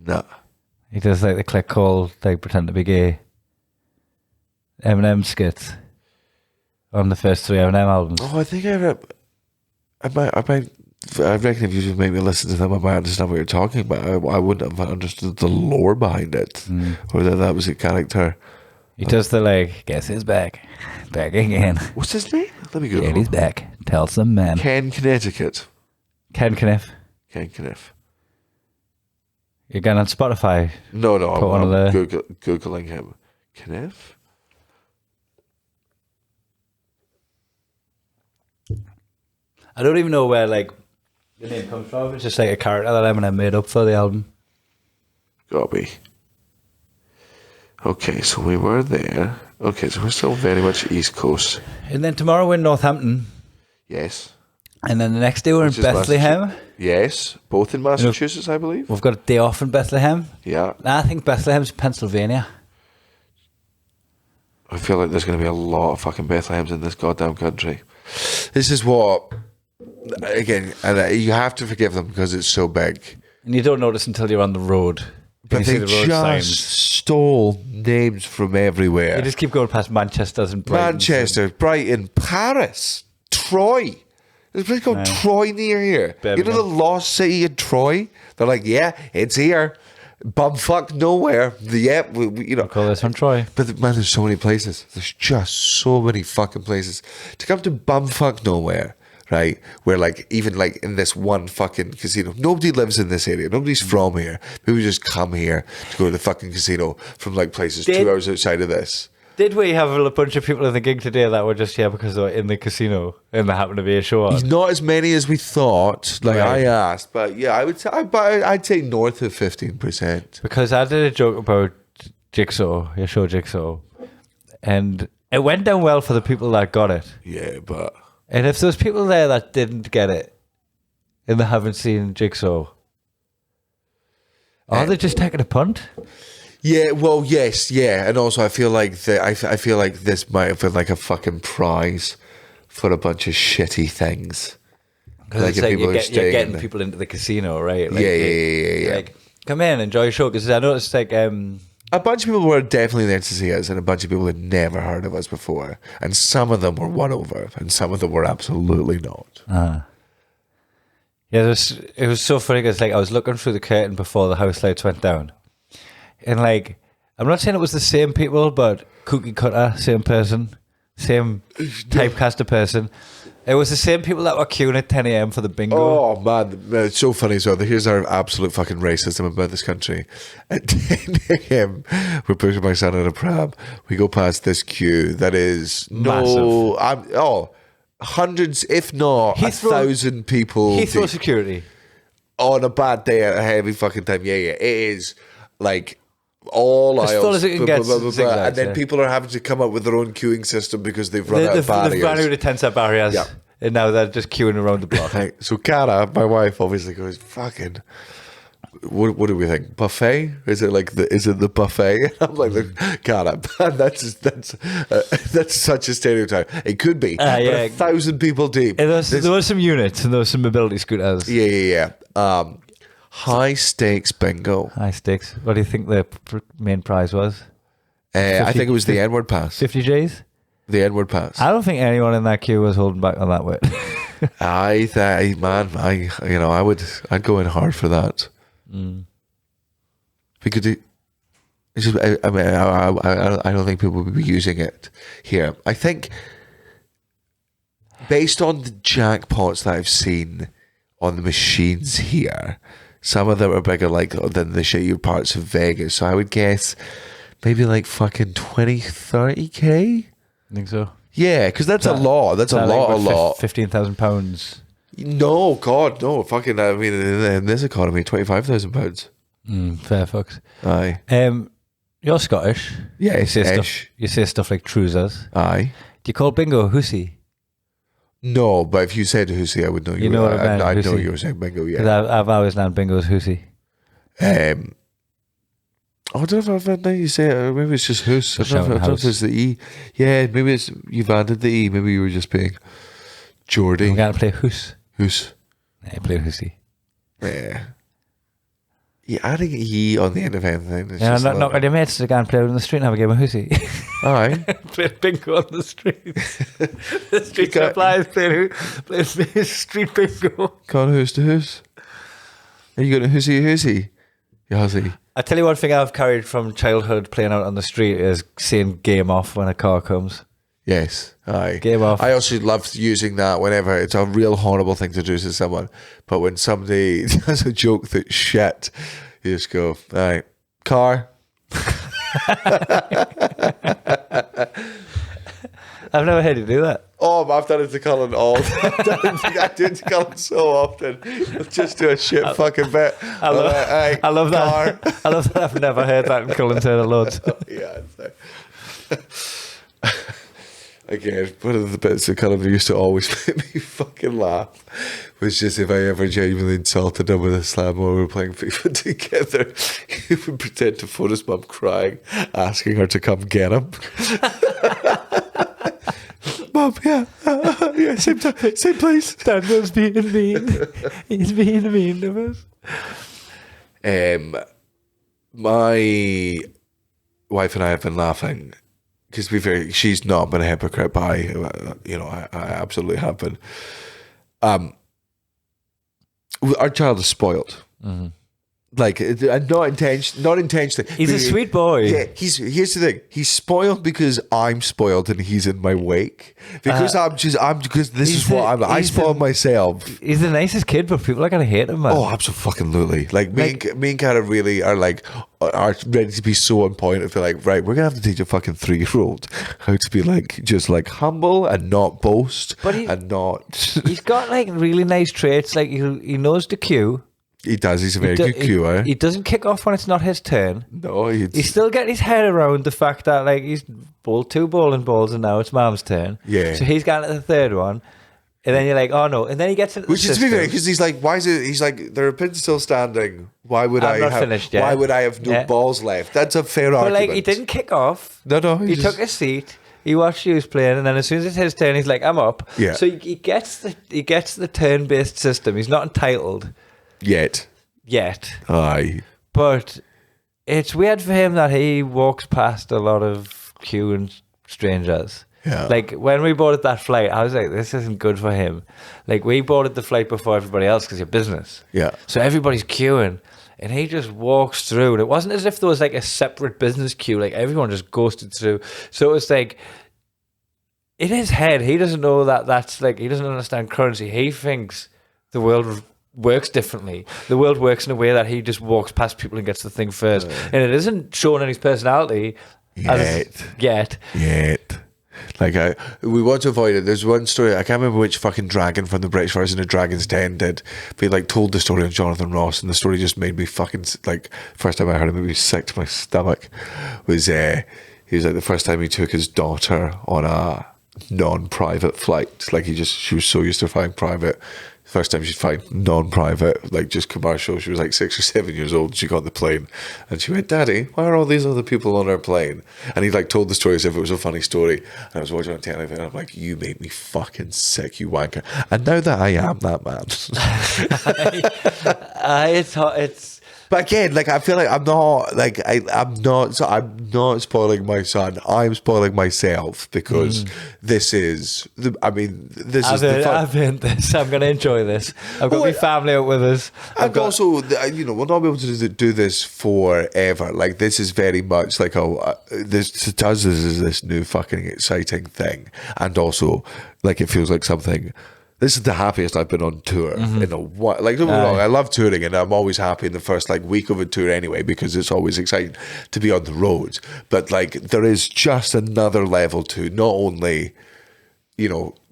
No. He does like the click call, like pretend to be gay. Eminem skits on the first 3 Eminem albums. Oh, I think I might I reckon if you just made me listen to them, I might understand what you're talking about. I wouldn't have understood the lore behind it, or that was a character. He does the like, guess who's back again. What's his name? Let me go. Yeah, he's back. Tell some men. Ken, Connecticut. Ken Kniff. Ken Kniff. You're going on Spotify. No, Put one I'm of the- Googling him. Kniff? I don't even know where like the name comes from. It's just like a character that Eminem made up for the album. Gotta be. Okay, so we were there. Okay, so we're still very much East Coast. And then tomorrow we're in Northampton. Yes. And then the next day we're in Which is Bethlehem. Yes, both in Massachusetts, I believe. We've got a day off in Bethlehem. Yeah. I think Bethlehem's Pennsylvania. I feel like there's going to be a lot of fucking Bethlehems in this goddamn country. This is what, again, and you have to forgive them because it's so big. And you don't notice until you're on the road. But You see they the road just signs. stole names from everywhere. You just keep going past Manchester's and Brighton. Manchester, Brighton, Paris, Troy. There's a place called Troy near here. You Birmingham. know the lost city in Troy? They're like, yeah, it's here. Bumfuck nowhere. You know. Call this one Troy. But man, there's so many places. There's just so many fucking places. To come to bumfuck nowhere, right? Where like, even like in this one fucking casino, nobody lives in this area. Nobody's from here. People just come here to go to the fucking casino from like places 2 hours outside of this. Did we have a bunch of people at the gig today that were just here because they were in the casino and there happened to be a show on? Not as many as we thought. Like Right. I asked, but yeah, I would say I'd say north of 15%. Because I did a joke about Jigsaw, your show Jigsaw, and it went down well for the people that got it. Yeah, but And if there's people there that didn't get it and they haven't seen Jigsaw, are they just taking a punt? yeah, well, yes, yeah, and also I feel like I feel like this might have been like a fucking prize for a bunch of shitty things. Because Like it's if like people you're, are you're staying in getting the- people into the casino, right? Like, Yeah. Like, come in, enjoy your show. Because I noticed like A bunch of people were definitely there to see us, and a bunch of people had never heard of us before, and some of them were won over, and some of them were absolutely not. yeah, it was so funny because like I was looking through the curtain before the house lights went down, and like I'm not saying it was the same people, but cookie cutter, same person, same typecast of person. It was the same people that were queuing at 10 a.m. for the bingo. Oh man, it's so funny. So here's our absolute fucking racism about this country. At 10 a.m., we're pushing my son in a pram. We go past this queue that is hundreds, if not Heathrow- 1,000 people Heathrow deep. security. On a bad day at a heavy fucking time. Yeah. It is like all As aisles. full as it can get, and zigzags, then yeah. people are having to come up with their own queuing system because they've run out They've of barriers. ran out of tensor barriers, Yeah. and now they're just queuing around the block. Right. So Cara, my wife, obviously goes, fucking, what do we think? Buffet? Is it the buffet? I'm like, look, Cara, man, that's such a stereotype. It could be, but yeah. 1,000 people deep. And there were some units and there were some mobility scooters. Yeah. High stakes bingo. High stakes. What do you think the main prize was? I think it was the N-word pass. 50 Gs? The N-word pass. I don't think anyone in that queue was holding back on that weight. I'd go in hard for that. We could do. It's just, I don't think people would be using it here. I think, based on the jackpots that I've seen on the machines here, some of them are bigger than the shittier parts of Vegas. So I would guess maybe like fucking 20, 30K. I think so. Yeah, because that's a lot. That's a lot. £15,000. No, God, no. Fucking, I mean, in this economy, £25,000. Fair fucks. Aye. You're Scottish. Yeah, You say ish. stuff. You say stuff like trousers. Aye. Do you call bingo hussy? No, but if you said hussy, I would know You know what I meant, I know hussy. you were saying bingo, 'Cause yeah. I've always known bingo as hussy. I don't know if you say it, maybe it's just hus. I don't know if it's the E. Yeah, maybe it's you've added the E. Maybe you were just being Geordie. I'm going to play hus. Hus. I play hussy. Yeah. Yeah, adding E on the end of anything. It's Yeah, just not with your mates to go and play out on the street and have a game of hussy. Aye. Play bingo on the streets. The street supplies play street bingo. Con who's to who's? Are you going to whoosy? Yeah, hussy. I tell you one thing I've carried from childhood playing out on the street is saying game off when a car comes. Yes, aye. Game off. I also love using that whenever it's a real horrible thing to do to someone. But when somebody does a joke that's shit, you just go, aye, car. I've never heard you do that. Oh, I've done it to Colin all. I do it to Colin so often. Just do a shit fucking bit. I love that. I love that. I've never heard that in Cullen Turner loads. Yeah. Again, one of the bits that Colin used to always make me fucking laugh was just if I ever genuinely insulted him with a slam while we were playing FIFA together, he would pretend to phone his mum crying, asking her to come get him. Mum, yeah, same place. Dad was being mean. He's being mean to us. My wife and I have been laughing because she's not been a hypocrite, but I absolutely have been. Our child is spoiled. Mm-hmm. Like, not intentionally. He's a sweet boy. Yeah, here's the thing. He's spoiled because I'm spoiled and he's in my wake. Because because this is what I'm. I spoiled myself. He's the nicest kid, but people are gonna hate him, man. Oh, absolutely. Like me and Cara really are ready to be so on point. I feel like, right, we're gonna have to teach a fucking 3-year-old how to be just humble and not boast, and not. He's got really nice traits. Like he knows the cue. He does. He's a very good cuer. He doesn't kick off when it's not his turn. No, he's still getting his head around the fact that he's bowled 2 bowling balls and now it's Mom's turn. Yeah. So he's got the third one, and then you're like, oh no, and then he gets into which is to be fair because he's like, why is it? He's like, there are pins still standing. Why would I'm not finished yet. Why would I have no balls left? That's a fair argument. But he didn't kick off. No. He took a seat. He watched you playing, and then as soon as it's his turn, he's like, I'm up. Yeah. So he gets the turn-based system. He's not entitled yet. Aye. But it's weird for him that he walks past a lot of queuing strangers. Yeah. Like when we boarded that flight, I was like, this isn't good for him. Like we boarded the flight before everybody else because you're business. Yeah. So everybody's queuing and he just walks through. And it wasn't as if there was a separate business queue. Like everyone just ghosted through. So it was in his head, he doesn't know that's he doesn't understand currency. He thinks the world works differently. The world works in a way that he just walks past people and gets the thing first. And it isn't shown in his personality yet. We want to avoid it. There's one story, I can't remember which fucking dragon from the British version of Dragon's Den did, but he told the story of Jonathan Ross, and the story just made me fucking first time I heard it, made me sick to my stomach. Was he was the first time he took his daughter on a non-private flight. She was so used to flying private. First time she'd fly non-private, just commercial. She was 6 or 7 years old. She got on the plane and she went, Daddy, why are all these other people on our plane? And he told the story as if it was a funny story. And I was watching on telly and I'm like, you make me fucking sick, you wanker. And now that I am that man. It's But again, I feel like I'm not spoiling my son. I'm spoiling myself because this is the fun. I've earned this. I'm going to enjoy this. I've got my family out with us. Also, we'll not be able to do this forever. This is very much this is this new fucking exciting thing, and also it feels like something. This is the happiest I've been on tour in a while. Don't get me wrong, I love touring and I'm always happy in the first week of a tour anyway because it's always exciting to be on the road. But there is just another level to not only,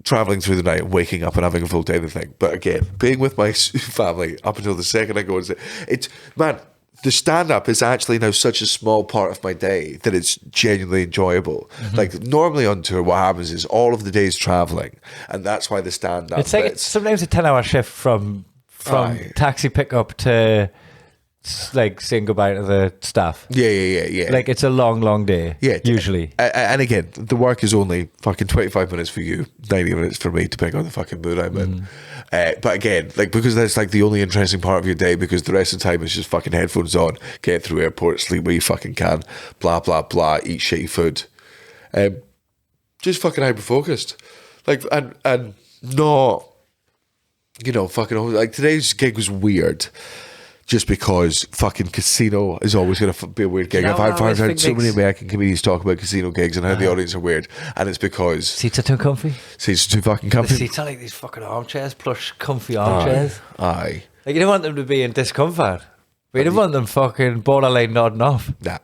traveling through the night and waking up and having a full day of the thing, but again, being with my family up until the second I go and say, the stand-up is actually now such a small part of my day that it's genuinely enjoyable. Normally on tour, what happens is all of the days traveling, and that's why the stand-up. It's sometimes a 10-hour shift from taxi pickup to like saying goodbye to the staff. Yeah. Like it's a long day. Yeah, usually. And again, the work is only fucking 25 minutes for you, 90 minutes for me, depending on the fucking mood I'm in. But again, like, because that's like the only interesting part of your day, because the rest of the time is just fucking headphones on, get through airport, sleep where you fucking can, blah, blah, blah, eat shitty food. Just fucking hyper focused. Like, and not, you know, fucking, like, today's gig was weird. Just because fucking casino is always going to be a weird gig. You know, I've heard so makes- many American comedians talk about casino gigs and how the audience are weird, and it's because Seats are too comfy. seats are too fucking The comfy. seats are like these fucking armchairs, plush, comfy armchairs. Aye. Like you don't want them to be in discomfort. But you don't want them fucking borderline nodding off. Nah.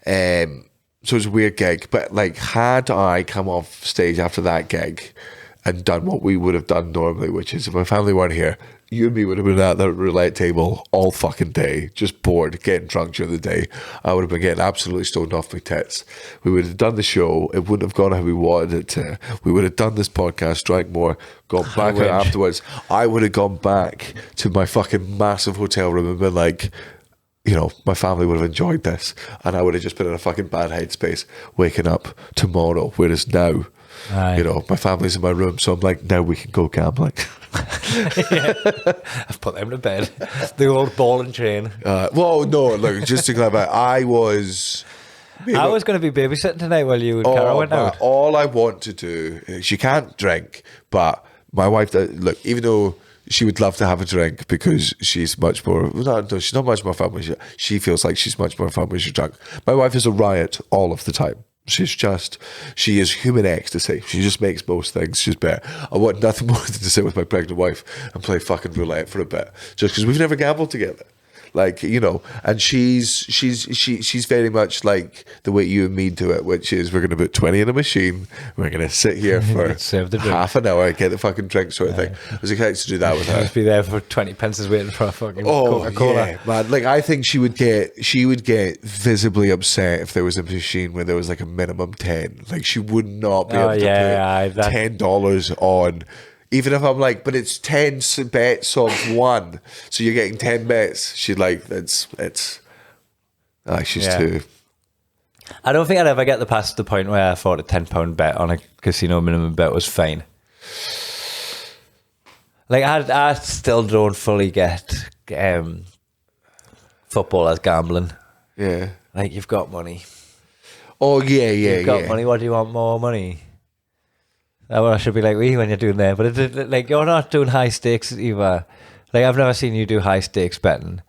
So it's a weird gig, but like, had I come off stage after that gig and done what we would have done normally, which is if my family weren't here, you and me would have been at the roulette table all fucking day, just bored, getting drunk during the day. I would have been getting absolutely stoned off my tits. We would have done the show. It wouldn't have gone how we wanted it to. We would have done this podcast, drank more, gone back out afterwards. I would have gone back to my fucking massive hotel room and been like, you know, my family would have enjoyed this. And I would have just been in a fucking bad headspace, waking up tomorrow, whereas now, Aye. you know, my family's in my room, so I'm like, now we can go gambling. I've put them to bed. The old ball and chain. Well, no, look, just to clarify, I was going to be babysitting tonight while you and Cara went out. all I want to do is, she can't drink, but my wife, look, even though she would love to have a drink because she's much more, no, she's not much more fun when she feels like she's much more fun when she's drunk. My wife is a riot all of the time. She is human ecstasy. She just makes most things just better. I want nothing more than to sit with my pregnant wife and play fucking roulette for a bit, just because we've never gambled together. Like, you know, and she's very much like the way you and me do it, which is we're going to put 20 in a machine, we're going to sit here for Serve the drink. half an hour, get the fucking drink sort of thing. I was excited to do that with her. Just be there for 20 pences waiting for a fucking Oh, Coca-Cola. yeah, man. Like, I think she would get visibly upset if there was a machine where there was like a minimum 10. Like, she would not be able to put $10 on. Even if I'm like, but it's 10 bets on one, so you're getting 10 bets. She'd like, she's too. I don't think I'd ever get past the point where I thought a £10 bet on a casino minimum bet was fine. Like, I still don't fully get football as gambling. Yeah. Like, you've got money. Oh, yeah. You've got money, what do you want more money? I should be like we when you're doing there, but like you're not doing high stakes either. Like I've never seen you do high stakes betting.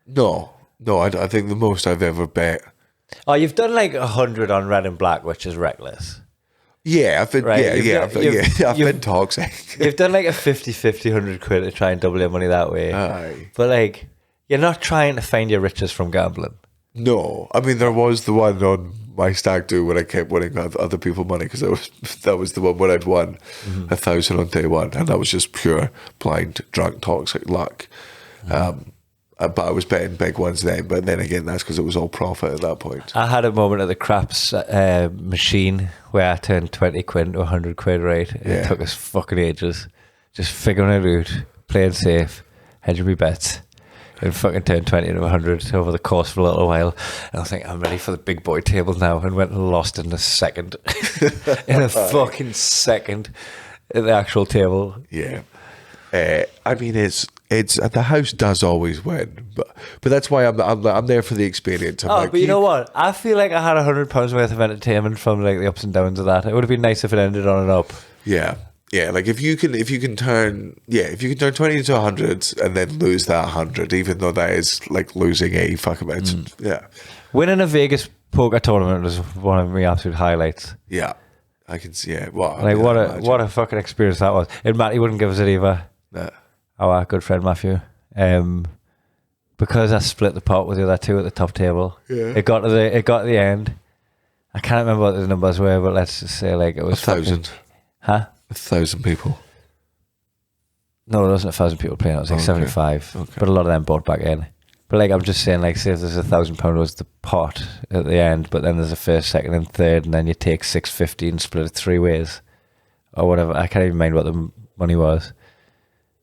No, I think the most I've ever bet. Oh, you've done like 100 on red and black, which is reckless. Yeah, I've been. Right, I've been toxic. You've done like a 50, 100 quid to try and double your money that way. Aye. But like, you're not trying to find your riches from gambling. No, I mean there was the one on my stag do when I kept winning other people money, because that was the one where I'd won 1,000 on day one, and that was just pure blind drunk toxic luck. But I was betting big ones then, but then again that's because it was all profit at that point. I had a moment at the craps machine where I turned 20 quid into 100 quid, right? It took us fucking ages, just figuring it out, playing safe, hedging my bets. And fucking turned 20 into 100 over the course for a little while. And I think I'm ready for the big boy table now, and went and lost in a second. In a fucking second at the actual table. Yeah. I mean, it's the house does always win, but that's why I'm there for the experience. But you know what? I feel like I had £100 worth of entertainment from like the ups and downs of that. It would have been nice if it ended on an up. Yeah. Yeah, like if you can turn 20 into 100 and then lose that 100, even though that is like losing a fucking amount. Yeah. Winning a Vegas poker tournament was one of my absolute highlights. Yeah. I can see it. Well, like what a fucking experience that was. And Matty wouldn't give us it either. Nah. Our good friend Matthew. Because I split the pot with the other two at the top table. Yeah. It got to the end. I can't remember what the numbers were, but let's just say like it was 1,000. Huh? 1,000 people. No, there wasn't 1,000 people playing. It was like 75. Okay. But a lot of them bought back in. But like I'm just saying, like say if there's £1,000 was the pot at the end, but then there's a first, second, and third, and then you take 650 and split it 3 ways, or whatever. I can't even mind what the money was.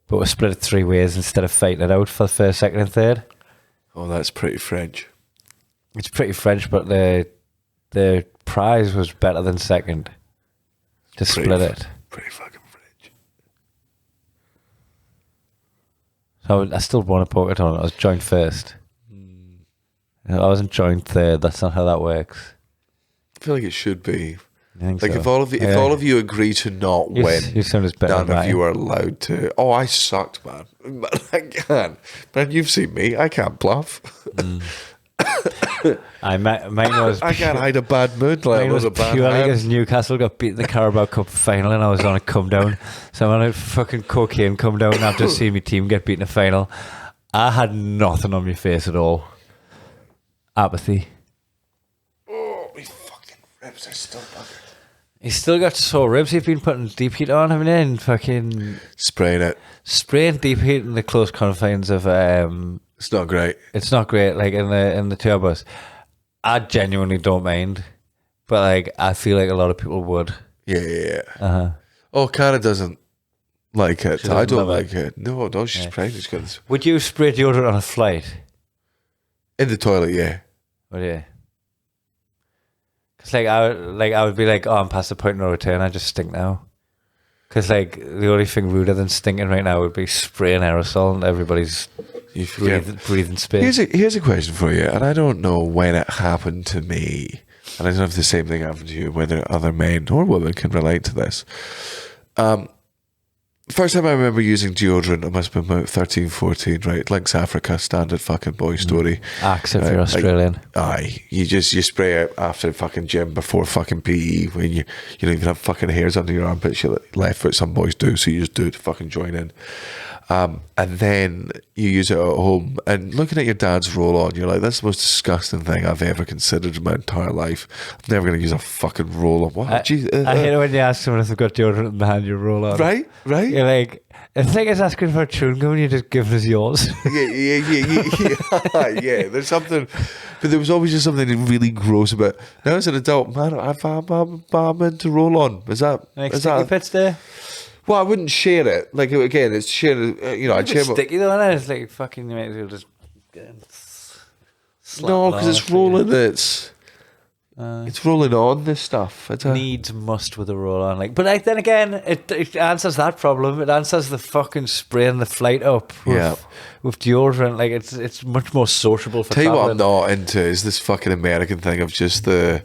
But we split it 3 ways instead of fighting it out for the first, second, and third. Oh, that's pretty French. It's pretty French, but the prize was better than second. To split it. Pretty fucking French. So I still want to poke it on. I was joint first. I wasn't joint third. That's not how that works. I feel like it should be. I think Like so. if all of you agree to not win, you sound as better none than of I you am. are allowed to. Oh, I sucked, man. But I can't. Man, you've seen me. I can't bluff. Mine was. I can't hide a bad mood. Like Mine was a bad purely hand. because Newcastle got beat in the Carabao Cup final and I was on a come down. So I'm on a fucking cocaine come down after seeing my team get beat in the final. I had nothing on my face at all. Apathy. Oh, my fucking ribs are still buggered. You still got sore ribs. You've been putting deep heat on, haven't you? And fucking Spraying it. spraying deep heat in the close confines of It's not great. it's not great. Like in the tour bus, I genuinely don't mind, but like I feel like a lot of people would. Yeah. Oh, Cara doesn't like it. She I doesn't don't love like it. No, she's pregnant. She's got this. Would you spray deodorant on a flight? In the toilet, yeah. Would you? Because I would be like, oh, I'm past the point of no return. I just stink now. Because like the only thing ruder than stinking right now would be spraying aerosol and everybody's You forget. breathing space. Here's a question for you, and I don't know when it happened to me, and I don't know if the same thing happened to you, whether other men or women can relate to this. First time I remember using deodorant, I must have been about 13, 14, right? Lynx Africa, standard fucking boy story. Axe if Right, you're Australian. You spray it after fucking gym, before fucking PE, when you don't even have fucking hairs under your armpits, you left foot, some boys do, so you just do it to fucking join in. And then you use it at home, and looking at your dad's roll on, you're like, that's the most disgusting thing I've ever considered in my entire life. I'm never going to use a fucking roll on. What? I hate it when you ask someone if they've got deodorant in the hand you roll on. Right? You're like, it's like it's asking for a chewing gum and you just give us yours. Yeah. There's something, but there was always just something really gross about. Now as an adult, man, I'm into roll on. Is that? Like is sticky that? pits there. Well, I wouldn't share it. Like again, it's share. I'd share. It's sticky though, isn't it? It's like fucking, you might as well just slap No, it because on it's after you- rolling. It's rolling on this stuff. It's a, needs must with a roll on. Like, but like, then again, it answers that problem. It answers the fucking spraying the flight up with deodorant. Like it's much more sociable for Tell you what traveling. I'm not into is this fucking American thing of just the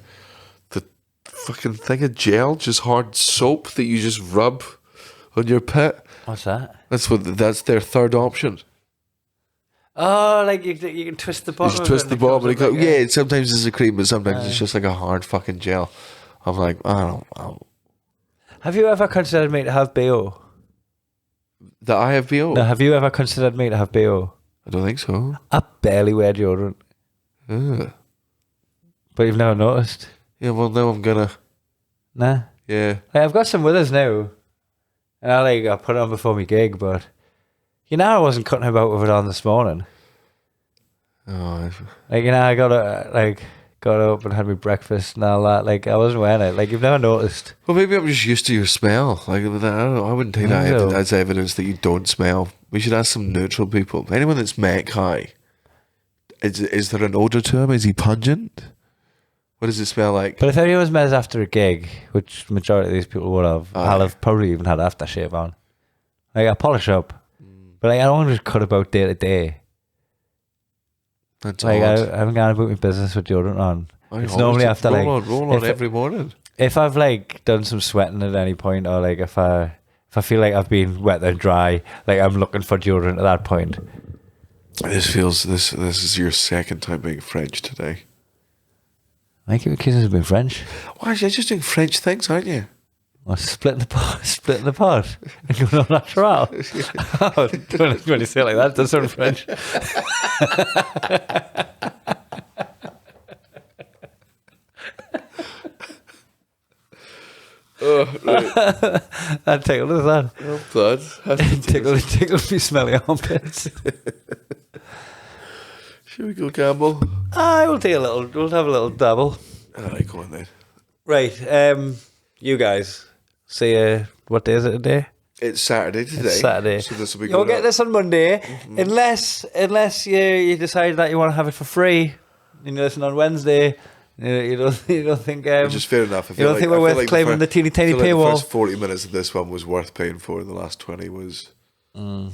fucking thing of gel, just hard soap that you just rub on your pit. What's that? That's their third option. Oh, like you can twist the You bottom. just of twist it the and it comes bottom and it up goes, like a- sometimes it's a cream, but sometimes it's just like a hard fucking gel. I'm like, I don't Have you ever considered me to have BO? the IFBO. No, have you ever considered me to have BO? I don't think so. I barely wear deodorant, Ugh. but you've never noticed. Yeah, well now I'm gonna. Nah. Yeah. Like, I've got some with us now, and I put it on before my gig, but I wasn't cutting about with it on this morning. Oh, Like, I got up and had my breakfast and all that. Like, I wasn't wearing it. Like, you've never noticed. well, maybe I'm just used to your smell. Like, I don't know. I wouldn't take that No. as evidence that you don't smell. We should ask some neutral people. Anyone that's met Kai, is there an odor to him? Is he pungent? What does it smell like? But if anyone's met us after a gig, which majority of these people would have, Aye. I'll have probably even had aftershave on. Like, I polish up. But like, I don't want to just cut about day to day. That's Like, odd. I haven't gone about my business with deodorant on. I It's always normally just after, roll like, on if it- every morning. If I've like done some sweating at any point, or like if I feel like I've been wet and dry, like I'm looking for deodorant at that point. This is your second time being French today. I think your kisses have been French. Why? You're just doing French things, aren't you? Or splitting the pot, and going on natural. Oh, don't really say it like that. Does sound French. Oh, right. That tickled us, that. Well done. Tickled me smelly armpits. Should we go gamble? We'll have a little dabble. All right, go on then. Right, you guys. See, what day is it today? It's Saturday today. It's Saturday. So this will be You'll going get out. this on Monday, unless you decide that you want to have it for free, and you listen on Wednesday. You don't think Which is fair enough. you don't think we're worth claiming the teeny tiny I feel like paywall? the first 40 minutes of this one was worth paying for, and the last 20 was. And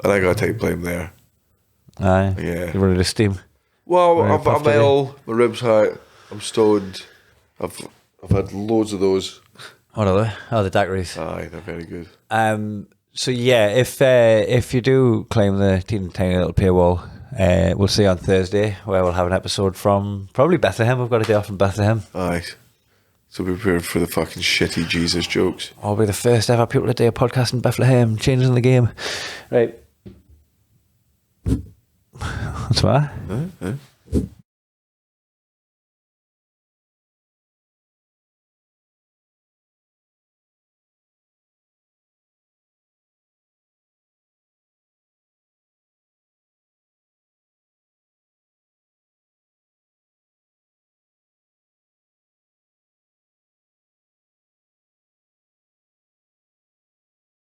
I got to take blame there. Aye, Yeah. you're running to steam. Well, Very I'm puffed today. ill. My ribs hurt. I'm stoned. I've had loads of those. What are they? Oh, the daiquiris. Aye, they're very good. So yeah, if you do claim the teeny tiny little paywall, we'll see you on Thursday where we'll have an episode from probably Bethlehem. We've got a day off from Bethlehem. Aye. So be prepared for the fucking shitty Jesus jokes. I'll be the first ever people to do a podcast in Bethlehem, changing the game. Right. What's that? Huh?